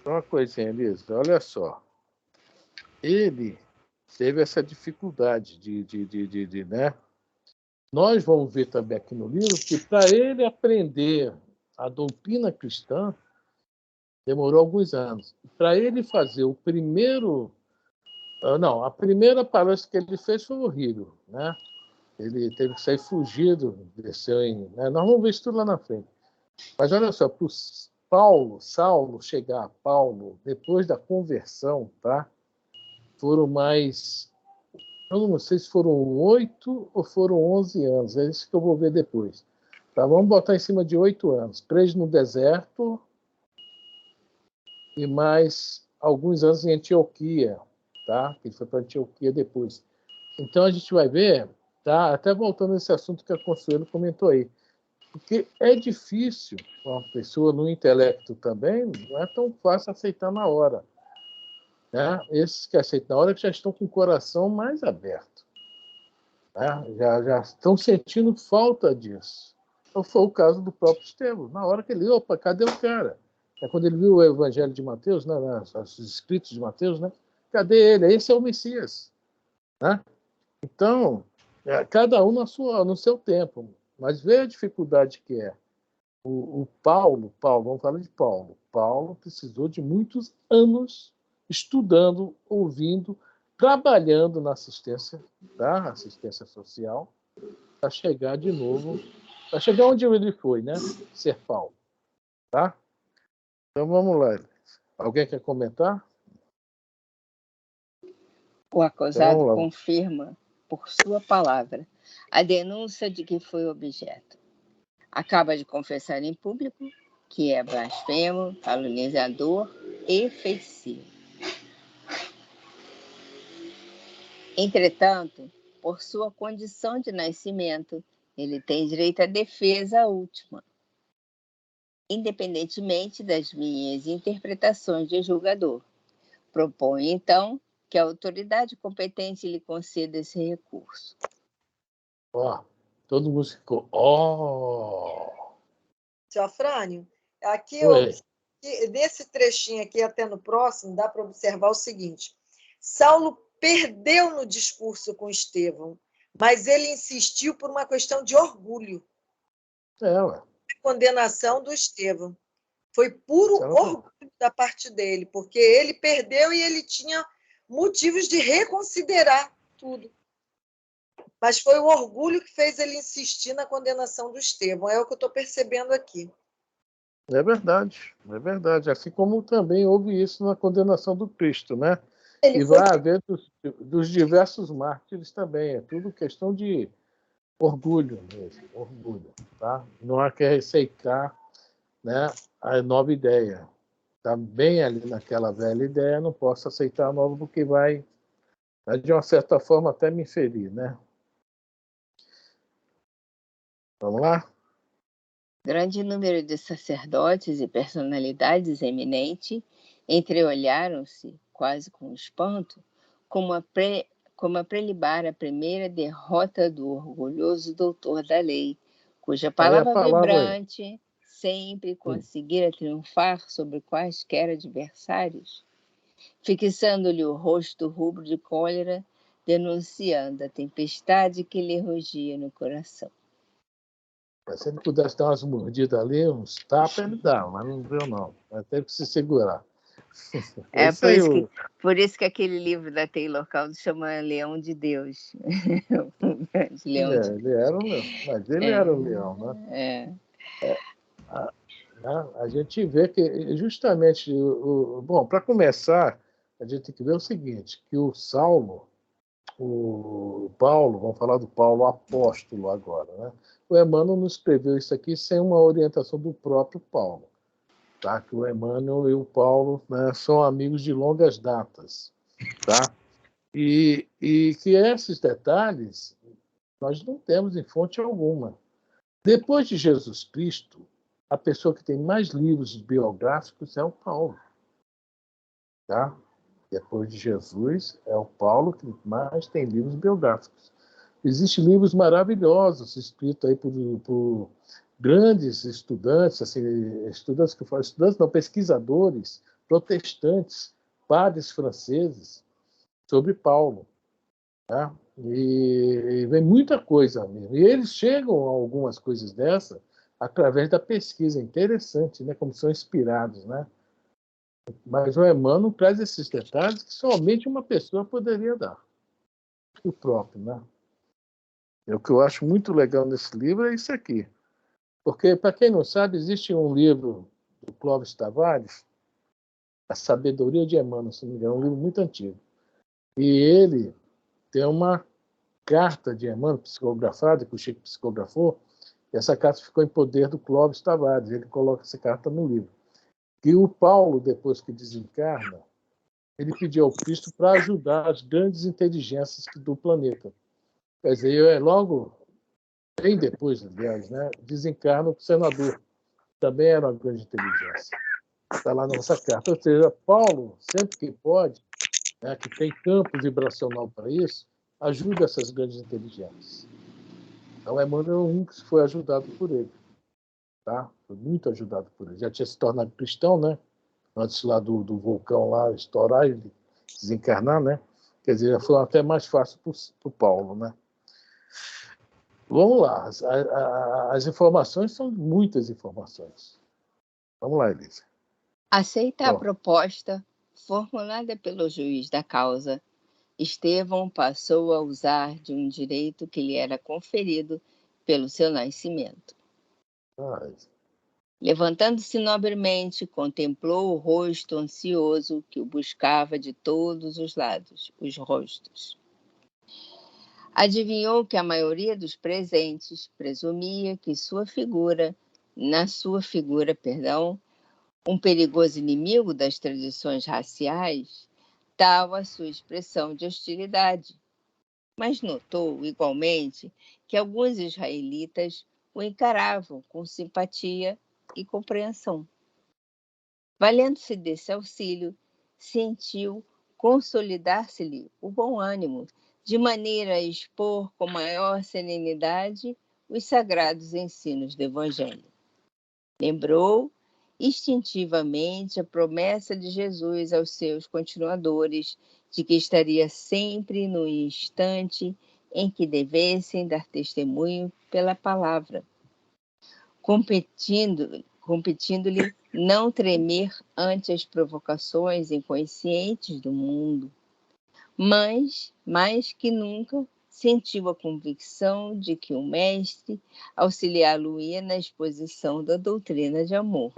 Uma coisinha, Elisa, olha só. Ele teve essa dificuldade né? Nós vamos ver também aqui no livro que para ele aprender a doutrina cristã demorou alguns anos. Para ele fazer o primeiro... Não, a primeira palestra que ele fez foi horrível, né? Ele teve que sair fugido, desceu em... Né? Nós vamos ver isso tudo lá na frente. Mas olha só, para o Saulo chegar a Paulo, depois da conversão, tá? Foram mais... Eu não sei se foram 8 ou foram 11 anos. É isso que eu vou ver depois. Tá? Vamos botar em cima de 8 anos. 3 no deserto e mais alguns anos em Antioquia. Tá? Ele foi para Antioquia depois. Então, a gente vai ver... Tá? Até voltando nesse assunto que a Consuelo comentou aí. Porque é difícil, uma pessoa no intelecto também, não é tão fácil aceitar na hora. Né? Esses que aceitam na hora que já estão com o coração mais aberto. Né? Já estão sentindo falta disso. Então, foi o caso do próprio Estevão. Na hora que ele... Opa, cadê o cara? É quando ele viu o Evangelho de Mateus, né? Os escritos de Mateus, né? Cadê ele? Esse é o Messias. Né? Então, cada um no seu tempo. Mas vê a dificuldade que é. O Paulo, vamos falar de Paulo. Paulo precisou de muitos anos estudando, ouvindo, trabalhando na assistência, tá? Assistência social, para chegar de novo, para chegar onde ele foi, né? Ser Paulo. Tá? Então vamos lá. Alguém quer comentar?
O acusado confirma, por sua palavra, a denúncia de que foi objeto. Acaba de confessar em público que é blasfemo, caluniador e feiticeiro. Entretanto, por sua condição de nascimento, ele tem direito à defesa última, independentemente das minhas interpretações de julgador. Proponho, então, que a autoridade competente lhe conceda esse recurso.
Todo mundo ficou...
Seu Afrânio, aqui nesse trechinho aqui, até no próximo, dá para observar o seguinte. Saulo perdeu no discurso com Estevão, mas ele insistiu por uma questão de orgulho.
Ué.
A condenação do Estevão. Foi puro orgulho da parte dele, porque ele perdeu e ele tinha motivos de reconsiderar tudo. Mas foi o orgulho que fez ele insistir na condenação do Estevão. É o que eu estou percebendo aqui.
É verdade, é verdade. Assim como também houve isso na condenação do Cristo, né? E vai haver dos diversos mártires também. É tudo questão de orgulho mesmo, orgulho, tá? Não há que receitar, né, a nova ideia. Está bem ali naquela velha ideia, não posso aceitar a nova porque vai, de uma certa forma, até me ferir, né? Vamos lá?
Grande número de sacerdotes e personalidades eminentes entreolharam-se, quase com espanto, como a prelibar a primeira derrota do orgulhoso doutor da lei, cuja palavra vibrante sempre conseguira triunfar sobre quaisquer adversários, fixando-lhe o rosto rubro de cólera, denunciando a tempestade que lhe rugia no coração.
Se ele pudesse dar umas mordidas ali, uns tapas, ele dá, mas não deu não. Vai ter que se segurar.
É por isso que aquele livro da Taylor Caldo chama Leão de Deus.
Ele era um leão, mas ele era um leão, né? A gente vê que justamente, bom, para começar, a gente tem que ver o seguinte, que o Saulo, o Paulo, vamos falar do Paulo apóstolo agora, né? O Emmanuel não escreveu isso aqui sem uma orientação do próprio Paulo, tá? Que o Emmanuel e o Paulo, né, são amigos de longas datas, tá? E que esses detalhes nós não temos em fonte alguma. Depois de Jesus Cristo, a pessoa que tem mais livros biográficos é o Paulo, tá? Depois de Jesus, é o Paulo que mais tem livros biográficos. Existem livros maravilhosos escritos aí por grandes estudantes, assim, estudantes que falam, estudantes não, pesquisadores, protestantes, padres franceses, sobre Paulo. Tá? E vem muita coisa mesmo. E eles chegam a algumas coisas dessa através da pesquisa. Interessante, né? Como são inspirados, né? Mas o Emmanuel traz esses detalhes que somente uma pessoa poderia dar. O próprio, né? O que eu acho muito legal nesse livro é isso aqui. Porque, para quem não sabe, existe um livro do Clóvis Tavares, A Sabedoria de Emmanuel, se não me engano, um livro muito antigo. E ele tem uma carta de Emmanuel psicografada, que o Chico psicografou, e essa carta ficou em poder do Clóvis Tavares. Ele coloca essa carta no livro. E o Paulo, depois que desencarna, ele pediu ao Cristo para ajudar as grandes inteligências do planeta. Quer dizer, logo, bem depois, aliás, né, desencarna o senador. Também era uma grande inteligência. Está lá na nossa carta. Ou seja, Paulo, sempre que pode, né, que tem campo vibracional para isso, ajuda essas grandes inteligências. Então, Emmanuel é um que foi ajudado por ele. Tá? Foi muito ajudado por ele. Já tinha se tornado cristão, né? Antes lá do vulcão lá estourar e desencarnar, né? Quer dizer, foi até mais fácil para o Paulo, né? Vamos lá. As informações são muitas informações. Vamos lá, Elisa.
Aceita a proposta formulada pelo juiz da causa, Estevão passou a usar de um direito que lhe era conferido pelo seu nascimento. Levantando-se nobremente, contemplou o rosto ansioso que o buscava de todos os lados, os rostos. Adivinhou que a maioria dos presentes presumia que na sua figura, um perigoso inimigo das tradições raciais, tal a sua expressão de hostilidade. Mas notou, igualmente, que alguns israelitas o encaravam com simpatia e compreensão. Valendo-se desse auxílio, sentiu consolidar-se-lhe o bom ânimo, de maneira a expor com maior serenidade os sagrados ensinos do Evangelho. Lembrou instintivamente a promessa de Jesus aos seus continuadores de que estaria sempre no instante em que devessem dar testemunho pela palavra, competindo-lhe não tremer ante as provocações inconscientes do mundo, mas, mais que nunca, sentiu a convicção de que o mestre auxiliá-lo-ia na exposição da doutrina de amor.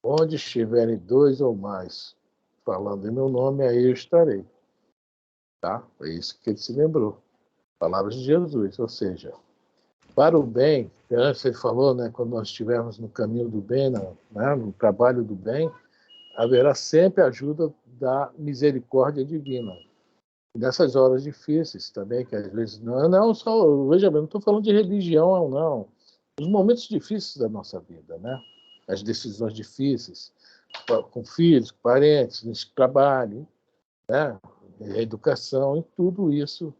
Onde estiverem dois ou mais falando em meu nome, aí eu estarei. Tá? É isso que ele se lembrou. Palavras de Jesus, ou seja, para o bem, antes ele falou, né, quando nós estivermos no caminho do bem, no trabalho do bem, haverá sempre a ajuda da misericórdia divina. E nessas horas difíceis também, que às vezes não só, veja bem, não estou falando de religião, não. Os momentos difíceis da nossa vida, né? As decisões difíceis, com filhos, parentes, nesse trabalho, né? A educação e tudo isso,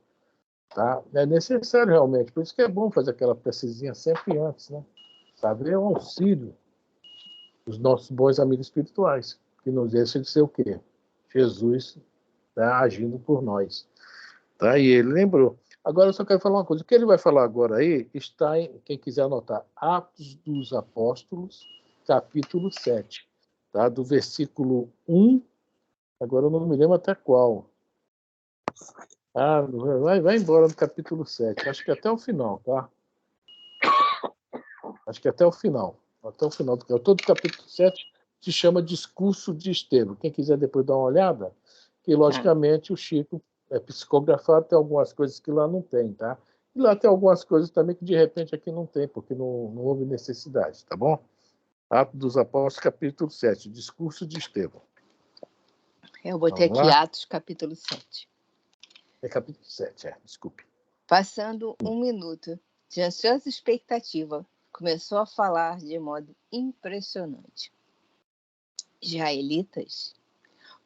tá? É necessário realmente. Por isso que é bom fazer aquela precezinha sempre antes, né? Saber o auxílio dos nossos bons amigos espirituais, que nos deixa de ser o quê? Jesus, tá, agindo por nós. Tá? E ele lembrou. Agora eu só quero falar uma coisa. O que ele vai falar agora aí está em, quem quiser anotar, Atos dos Apóstolos, capítulo 7, tá? Do versículo 1, agora eu não me lembro até qual. Ah, vai embora no capítulo 7. Acho que até o final, tá? Acho que até o final. Até o final. Todo o capítulo 7 se chama Discurso de Estevão. Quem quiser depois dar uma olhada, que logicamente o Chico é psicografado, tem algumas coisas que lá não tem, tá? E lá tem algumas coisas também que de repente aqui não tem, porque não houve necessidade, tá bom? Atos dos Apóstolos, capítulo 7, Discurso de Estevão.
Eu botei aqui Atos, capítulo 7.
É capítulo 7, desculpe.
Passando um minuto de ansiosa expectativa, começou a falar de modo impressionante. Israelitas,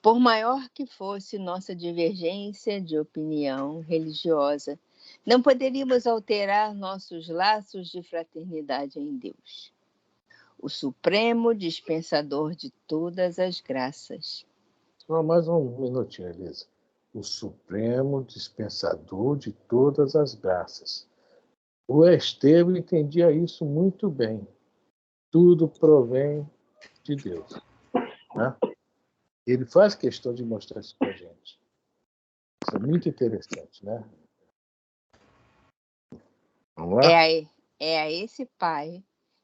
por maior que fosse nossa divergência de opinião religiosa, não poderíamos alterar nossos laços de fraternidade em Deus, o supremo dispensador de todas as graças.
Só mais um minutinho, Elisa. O supremo dispensador de todas as graças. O Estevão entendia isso muito bem. Tudo provém de Deus. Né? Ele faz questão de mostrar isso para a gente. Isso é muito interessante, né? Vamos lá?
É a esse Pai,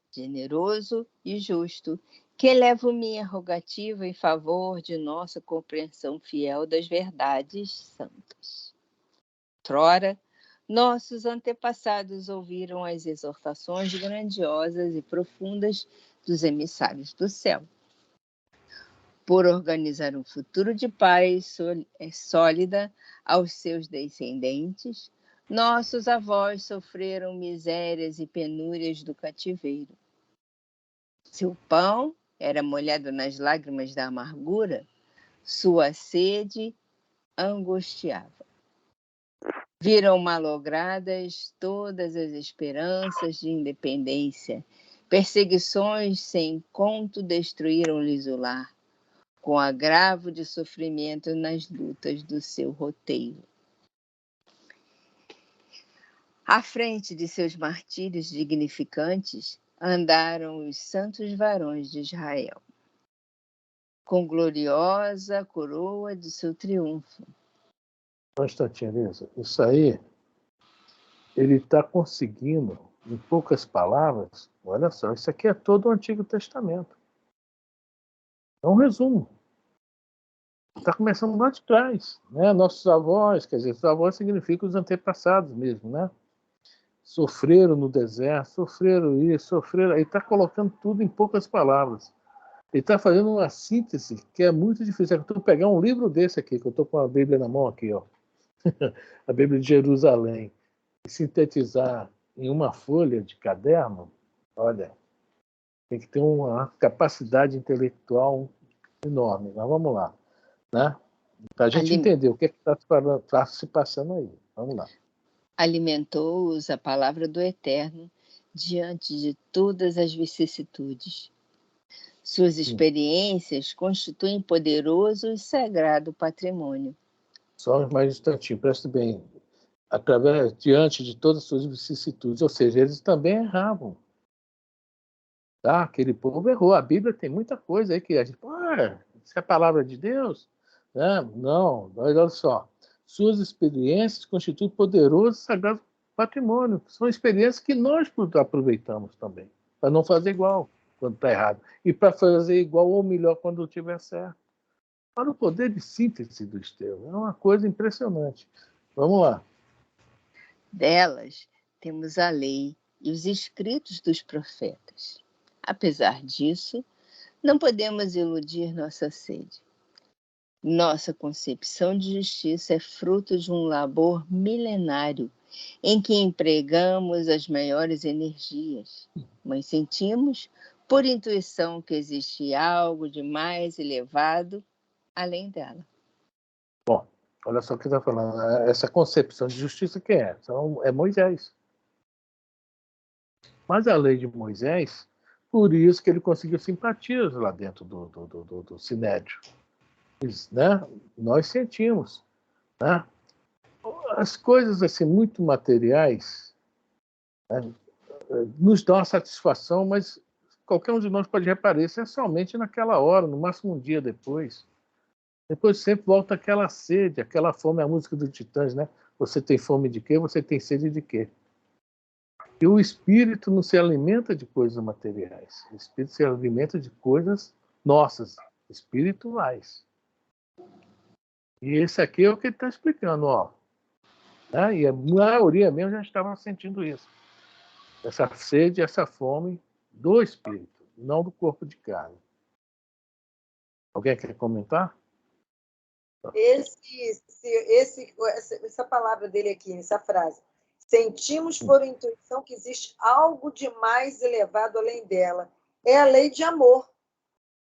generoso e justo, que elevo minha rogativa em favor de nossa compreensão fiel das verdades santas. Outrora, nossos antepassados ouviram as exortações grandiosas e profundas dos emissários do céu, por organizar um futuro de paz sólida aos seus descendentes. Nossos avós sofreram misérias e penúrias do cativeiro. Seu pão era molhado nas lágrimas da amargura, sua sede angustiava. Viram malogradas todas as esperanças de independência. Perseguições sem conto destruíram-lhes o lar, com agravo de sofrimento nas lutas do seu roteiro. À frente de seus martírios dignificantes, andaram os santos varões de Israel, com gloriosa coroa de seu triunfo.
Um instantinho, Elisa. Isso aí, ele está conseguindo, em poucas palavras, olha só, isso aqui é todo o Antigo Testamento. É um resumo. Está começando lá de trás. Né? Nossos avós, quer dizer, os avós significam os antepassados mesmo, né? Sofreram no deserto, sofreram isso, sofreram. Ele está colocando tudo em poucas palavras. Ele está fazendo uma síntese que é muito difícil. É que eu pegar um livro desse aqui, que eu estou com a Bíblia na mão aqui, ó. A Bíblia de Jerusalém, e sintetizar em uma folha de caderno, olha, tem que ter uma capacidade intelectual enorme. Mas vamos lá, né? Para a gente entender o que está se passando aí. Vamos lá.
Alimentou-os a palavra do Eterno diante de todas as vicissitudes. Suas experiências constituem poderoso e sagrado patrimônio.
Só mais um instantinho, preste bem. diante de todas as suas vicissitudes. Ou seja, eles também erravam. Tá? Aquele povo errou. A Bíblia tem muita coisa aí que a gente... isso é a palavra de Deus? Não, olha só. Suas experiências constituem poderoso e sagrado patrimônio. São experiências que nós aproveitamos também, para não fazer igual quando está errado. E para fazer igual ou melhor quando estiver certo. Olha o poder de síntese do Estevão. É uma coisa impressionante. Vamos lá.
Delas, temos a lei e os escritos dos profetas. Apesar disso, não podemos iludir nossa sede. Nossa concepção de justiça é fruto de um labor milenário em que empregamos as maiores energias, mas sentimos, por intuição, que existe algo de mais elevado além dela.
Bom, olha só o que está falando. Essa concepção de justiça que é? É Moisés. Mas a lei de Moisés, por isso que ele conseguiu simpatias lá dentro do Sinédrio. Né? Nós sentimos. Né? As coisas assim, muito materiais, né, nos dão uma satisfação, mas qualquer um de nós pode reparar, isso é somente naquela hora, no máximo um dia depois. Depois sempre volta aquela sede, aquela fome, a música do Titãs, né? Você tem fome de quê? Você tem sede de quê? E o espírito não se alimenta de coisas materiais. O espírito se alimenta de coisas nossas, espirituais. E esse aqui é o que ele está explicando, ó. Né? E a maioria mesmo já estava sentindo isso. Essa sede, essa fome do espírito, não do corpo de carne. Alguém quer comentar?
Essa palavra dele aqui, essa frase. Sentimos por intuição que existe algo de mais elevado além dela. É a lei de amor,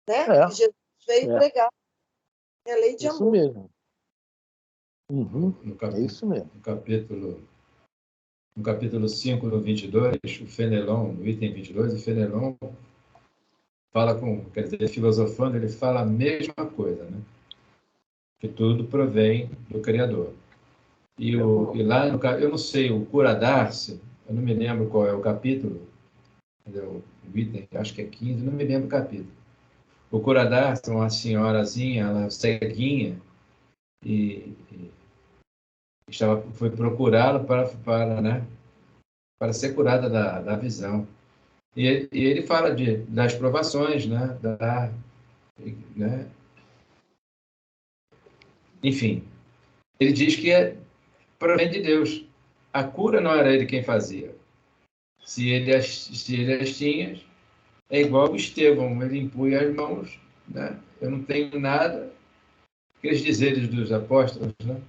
né? Que Jesus veio pregar. É a lei de
isso
amor.
Mesmo. Uhum. É isso mesmo.
No capítulo 5, no 22, o Fenelon, no item 22, o Fenelon fala filosofando, ele fala a mesma coisa, né? Que tudo provém do Criador. E lá, eu não sei, o Cura d'Ars, eu não me lembro qual é o capítulo, o item, acho que é 15, não me lembro o capítulo. O Cura d'Ars, uma senhorazinha, ela ceguinha, e foi procurá-lo para ser curada da visão. E ele fala das provações, né? Enfim, ele diz que provém de Deus. A cura não era ele quem fazia. Se ele as tinha, é igual o Estevão, ele impunha as mãos, né? Eu não tenho nada, aqueles dizeres dos apóstolos, né?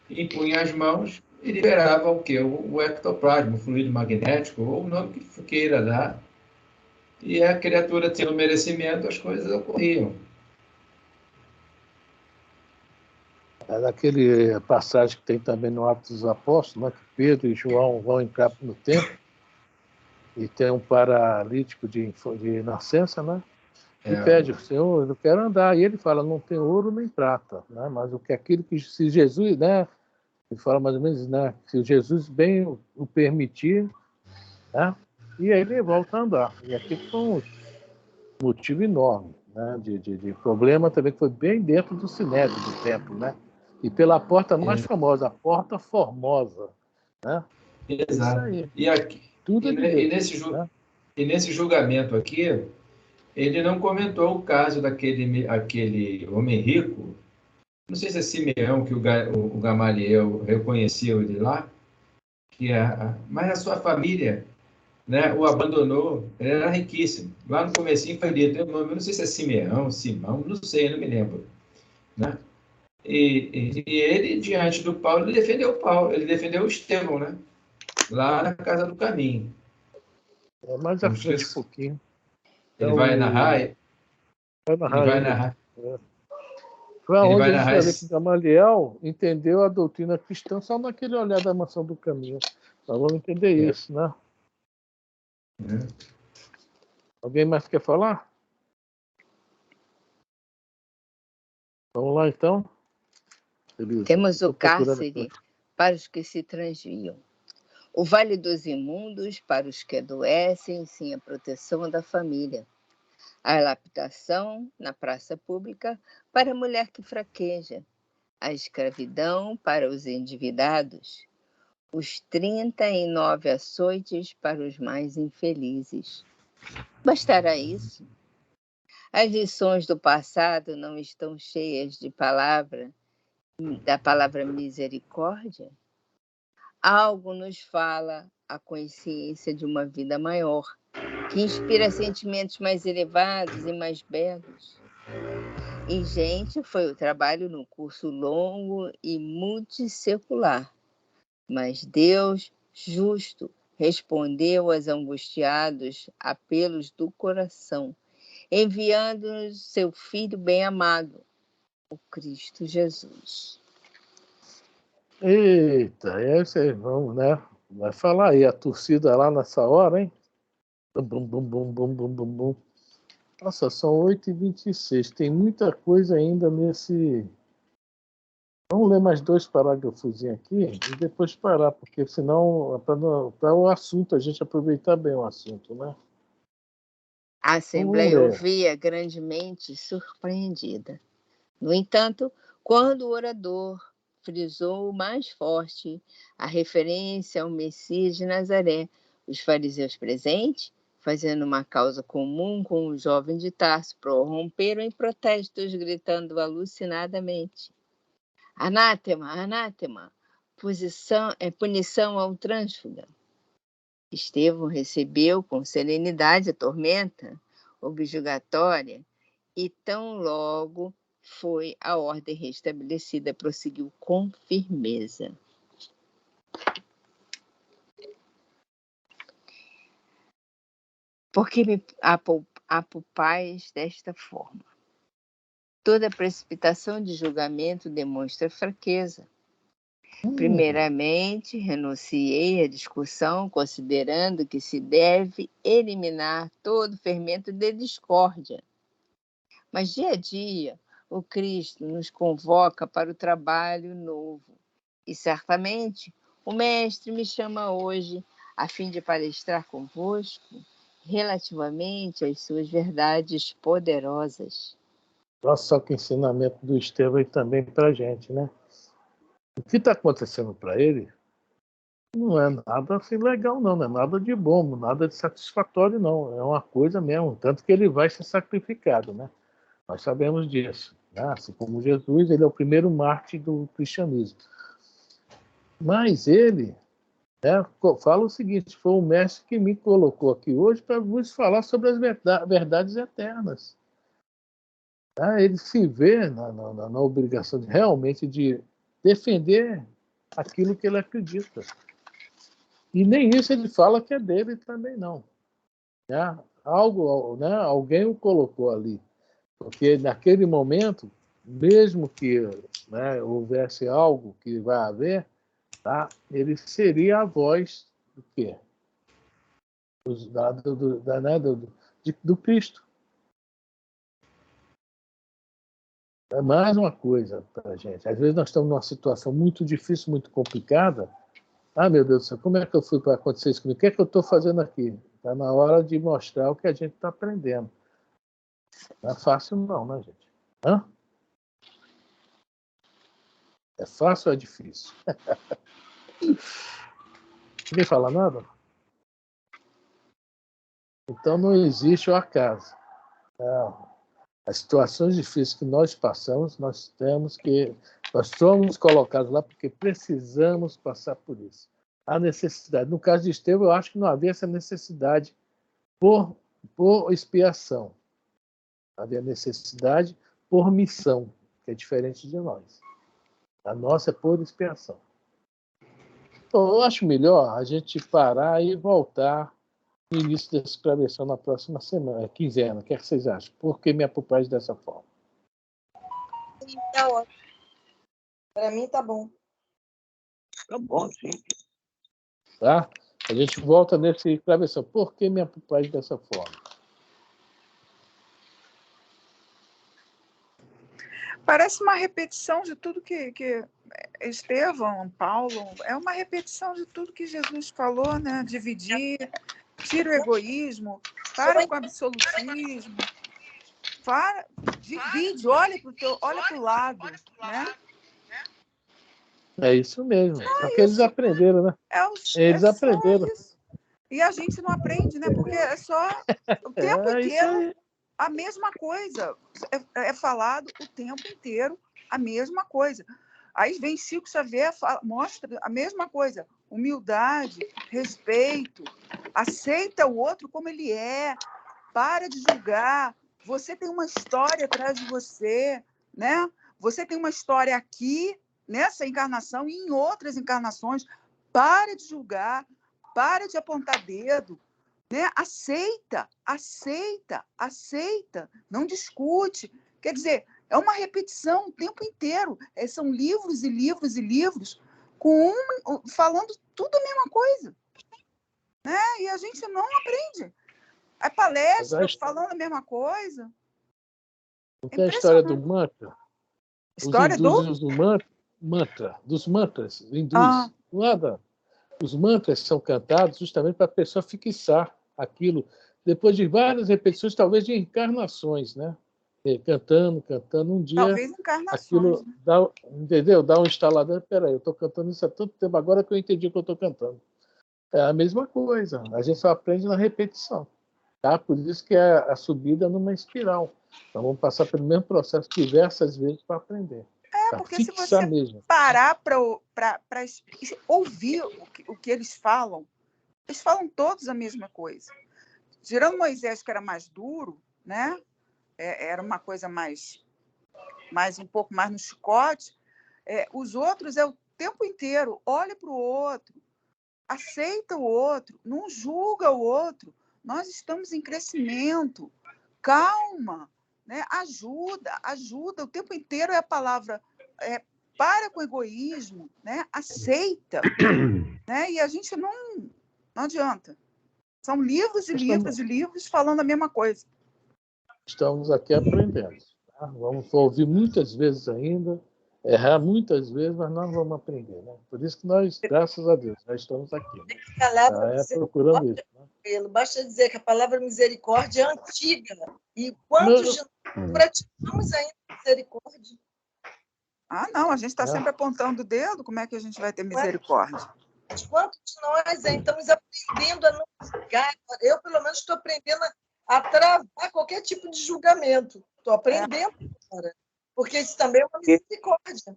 Impunha as mãos e liberava o quê? O ectoplasma, o fluido magnético, ou o nome que queira dar. E a criatura tendo merecimento, as coisas ocorriam.
É daquele passagem que tem também no Atos dos Apóstolos, né, que Pedro e João vão entrar no templo e tem um paralítico de nascença, né? E pede, Senhor, eu quero andar. E ele fala, não tem ouro nem prata, né? Mas o que aquilo que se Jesus, né? Ele fala mais ou menos, né? Se Jesus bem o permitir, né? E aí ele volta a andar. E aqui foi um motivo enorme, né? De problema também que foi bem dentro do sinédrio do templo, né? E pela porta mais famosa, a Porta Formosa, né?
Exato.
Isso aí.
E aqui,
Tudo
e nesse julgamento aqui, ele não comentou o caso aquele homem rico, não sei se é Simeão, que o Gamaliel reconheceu ele lá, mas a sua família, né, o abandonou, ele era riquíssimo. Lá no comecinho foi dito, eu não sei se é Simeão, Simão, não sei, não me lembro. Né? E ele, diante do Paulo, ele defendeu o Estevão, né? Lá na Casa do Caminho.
É mais à frente um pouquinho.
Ele vai narrar.
Foi onde a gente vai ver que Gamaliel entendeu a doutrina cristã só naquele olhar da maçã do caminho. Nós vamos entender isso, né? Alguém mais quer falar? Vamos lá, então.
Temos o cárcere para os que se transviam. O vale dos imundos para os que adoecem sem a proteção da família. A lapidação na praça pública para a mulher que fraqueja. A escravidão para os endividados. Os 39 açoites para os mais infelizes. Bastará isso? As lições do passado não estão cheias da palavra misericórdia? Algo nos fala a consciência de uma vida maior, que inspira sentimentos mais elevados e mais belos. Ingente foi o trabalho no curso longo e multissecular, mas Deus, justo, respondeu aos angustiados apelos do coração, enviando-nos seu Filho bem-amado, o Cristo Jesus.
Eita, aí vocês vão, né? Vai falar aí, a torcida lá nessa hora, hein? Bum, bum, bum, bum, bum, bum, bum, bum. Nossa, são 8h26. Tem muita coisa ainda nesse... Vamos ler mais 2 parágrafos aqui e depois parar, porque senão, para o assunto, a gente aproveitar bem o assunto, né?
A Assembleia ouvia grandemente surpreendida. No entanto, quando o orador frisou mais forte a referência ao Messias de Nazaré, os fariseus presentes, fazendo uma causa comum com o jovem de Tarso, prorromperam em protestos, gritando alucinadamente: Anátema, anátema, punição ao trânsfuga. Estevão recebeu com serenidade a tormenta objurgatória e tão logo foi a ordem restabelecida, prosseguiu com firmeza. Por que me apupais desta forma? Toda precipitação de julgamento demonstra fraqueza. Primeiramente, renunciei à discussão, considerando que se deve eliminar todo fermento de discórdia. Mas dia a dia, o Cristo nos convoca para o trabalho novo. E certamente, o Mestre me chama hoje a fim de palestrar convosco relativamente às suas verdades poderosas.
Olha só que ensinamento do Estevão aí também para a gente, né? O que está acontecendo para ele não é nada assim legal, não é nada de bom, nada de satisfatório, não. É uma coisa mesmo, tanto que ele vai ser sacrificado, né? Nós sabemos disso. Né? Assim como Jesus, ele é o primeiro mártir do cristianismo. Mas ele fala o seguinte: foi o mestre que me colocou aqui hoje para vos falar sobre as verdades eternas. Ele se vê na obrigação realmente de defender aquilo que ele acredita. E nem isso ele fala que é dele também, não. Alguém o colocou ali. Porque naquele momento, mesmo que houvesse algo que vai haver, ele seria a voz do quê? Do Cristo. É mais uma coisa para a gente. Às vezes nós estamos numa situação muito difícil, muito complicada. Meu Deus do céu, como é que eu fui para acontecer isso comigo? O que é que eu estou fazendo aqui? Está na hora de mostrar o que a gente está aprendendo. Não é fácil não, né, gente? É fácil ou é difícil? Ninguém fala nada? Então não existe o acaso. As situações difíceis que nós passamos, nós somos colocados lá porque precisamos passar por isso. Há necessidade. No caso de Estevão, eu acho que não havia essa necessidade por expiação. Havia necessidade por missão, que é diferente de nós. A nossa é por expiação. Então, eu acho melhor a gente parar e voltar no início dessa escraveção na próxima semana, quinzena. O que vocês acham? Por que me apupais dessa forma?
Tá ótimo. Para mim tá bom.
Tá bom, sim.
Tá? A gente volta nesse escraveção. Por que me apupais dessa forma?
Parece uma repetição de tudo que Estevão, Paulo, é uma repetição de tudo que Jesus falou, né? Dividir, tira o egoísmo, para com o absolutismo, divide, olha para o lado, né?
É isso mesmo. Só que eles aprenderam, né? Eles aprenderam.
Isso. E a gente não aprende, né? Porque é só o tempo inteiro a mesma coisa. É falado o tempo inteiro a mesma coisa. Aí vem Chico Xavier, mostra a mesma coisa. Humildade, respeito, aceita o outro como ele é, para de julgar. Você tem uma história atrás de você, né? Você tem uma história aqui, nessa encarnação e em outras encarnações. Para de julgar, para de apontar dedo, né? Aceita, não discute. Quer dizer, é uma repetição o tempo inteiro. São livros e livros e livros falando tudo a mesma coisa, né? E a gente não aprende. É palestra falando a mesma coisa.
Não tem a história do mantra?
História
dos mantras hindus. Nada. Os mantras são cantados justamente para a pessoa fixar aquilo, depois de várias repetições, talvez de encarnações, né? Cantando, um dia
talvez encarnações,
aquilo dá, entendeu? Dá um instalador, peraí, eu estou cantando isso há tanto tempo, agora que eu entendi o que eu estou cantando. É a mesma coisa, a gente só aprende na repetição. Tá? Por isso que é a subida numa espiral. Então vamos passar pelo mesmo processo diversas vezes para aprender.
Porque se você parar para ouvir o que eles falam todos a mesma coisa. Tirando Moisés, que era mais duro, né? Era uma coisa mais um pouco mais no chicote. Os outros é o tempo inteiro. Olha para o outro, aceita o outro, não julga o outro. Nós estamos em crescimento. Calma, né? Ajuda. O tempo inteiro é a palavra para com o egoísmo, né? Aceita, né? E a gente não adianta. São livros e livros e livros falando a mesma coisa.
Estamos aqui aprendendo. Tá? Vamos ouvir muitas vezes ainda, errar muitas vezes, mas nós vamos aprender. Né? Por isso que nós, graças a Deus, nós estamos aqui. Né? Procurando isso. Né?
Basta dizer que a palavra misericórdia é antiga. E quantos de nós praticamos ainda misericórdia?
Não, a gente está sempre apontando o dedo, como é que a gente vai ter misericórdia?
Quantos de nós estamos aprendendo a não julgar? Eu, pelo menos, estou aprendendo a travar qualquer tipo de julgamento. Estou aprendendo agora. Porque isso também é uma misericórdia.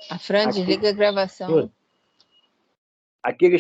A Fran, desliga a gravação.
Aqueles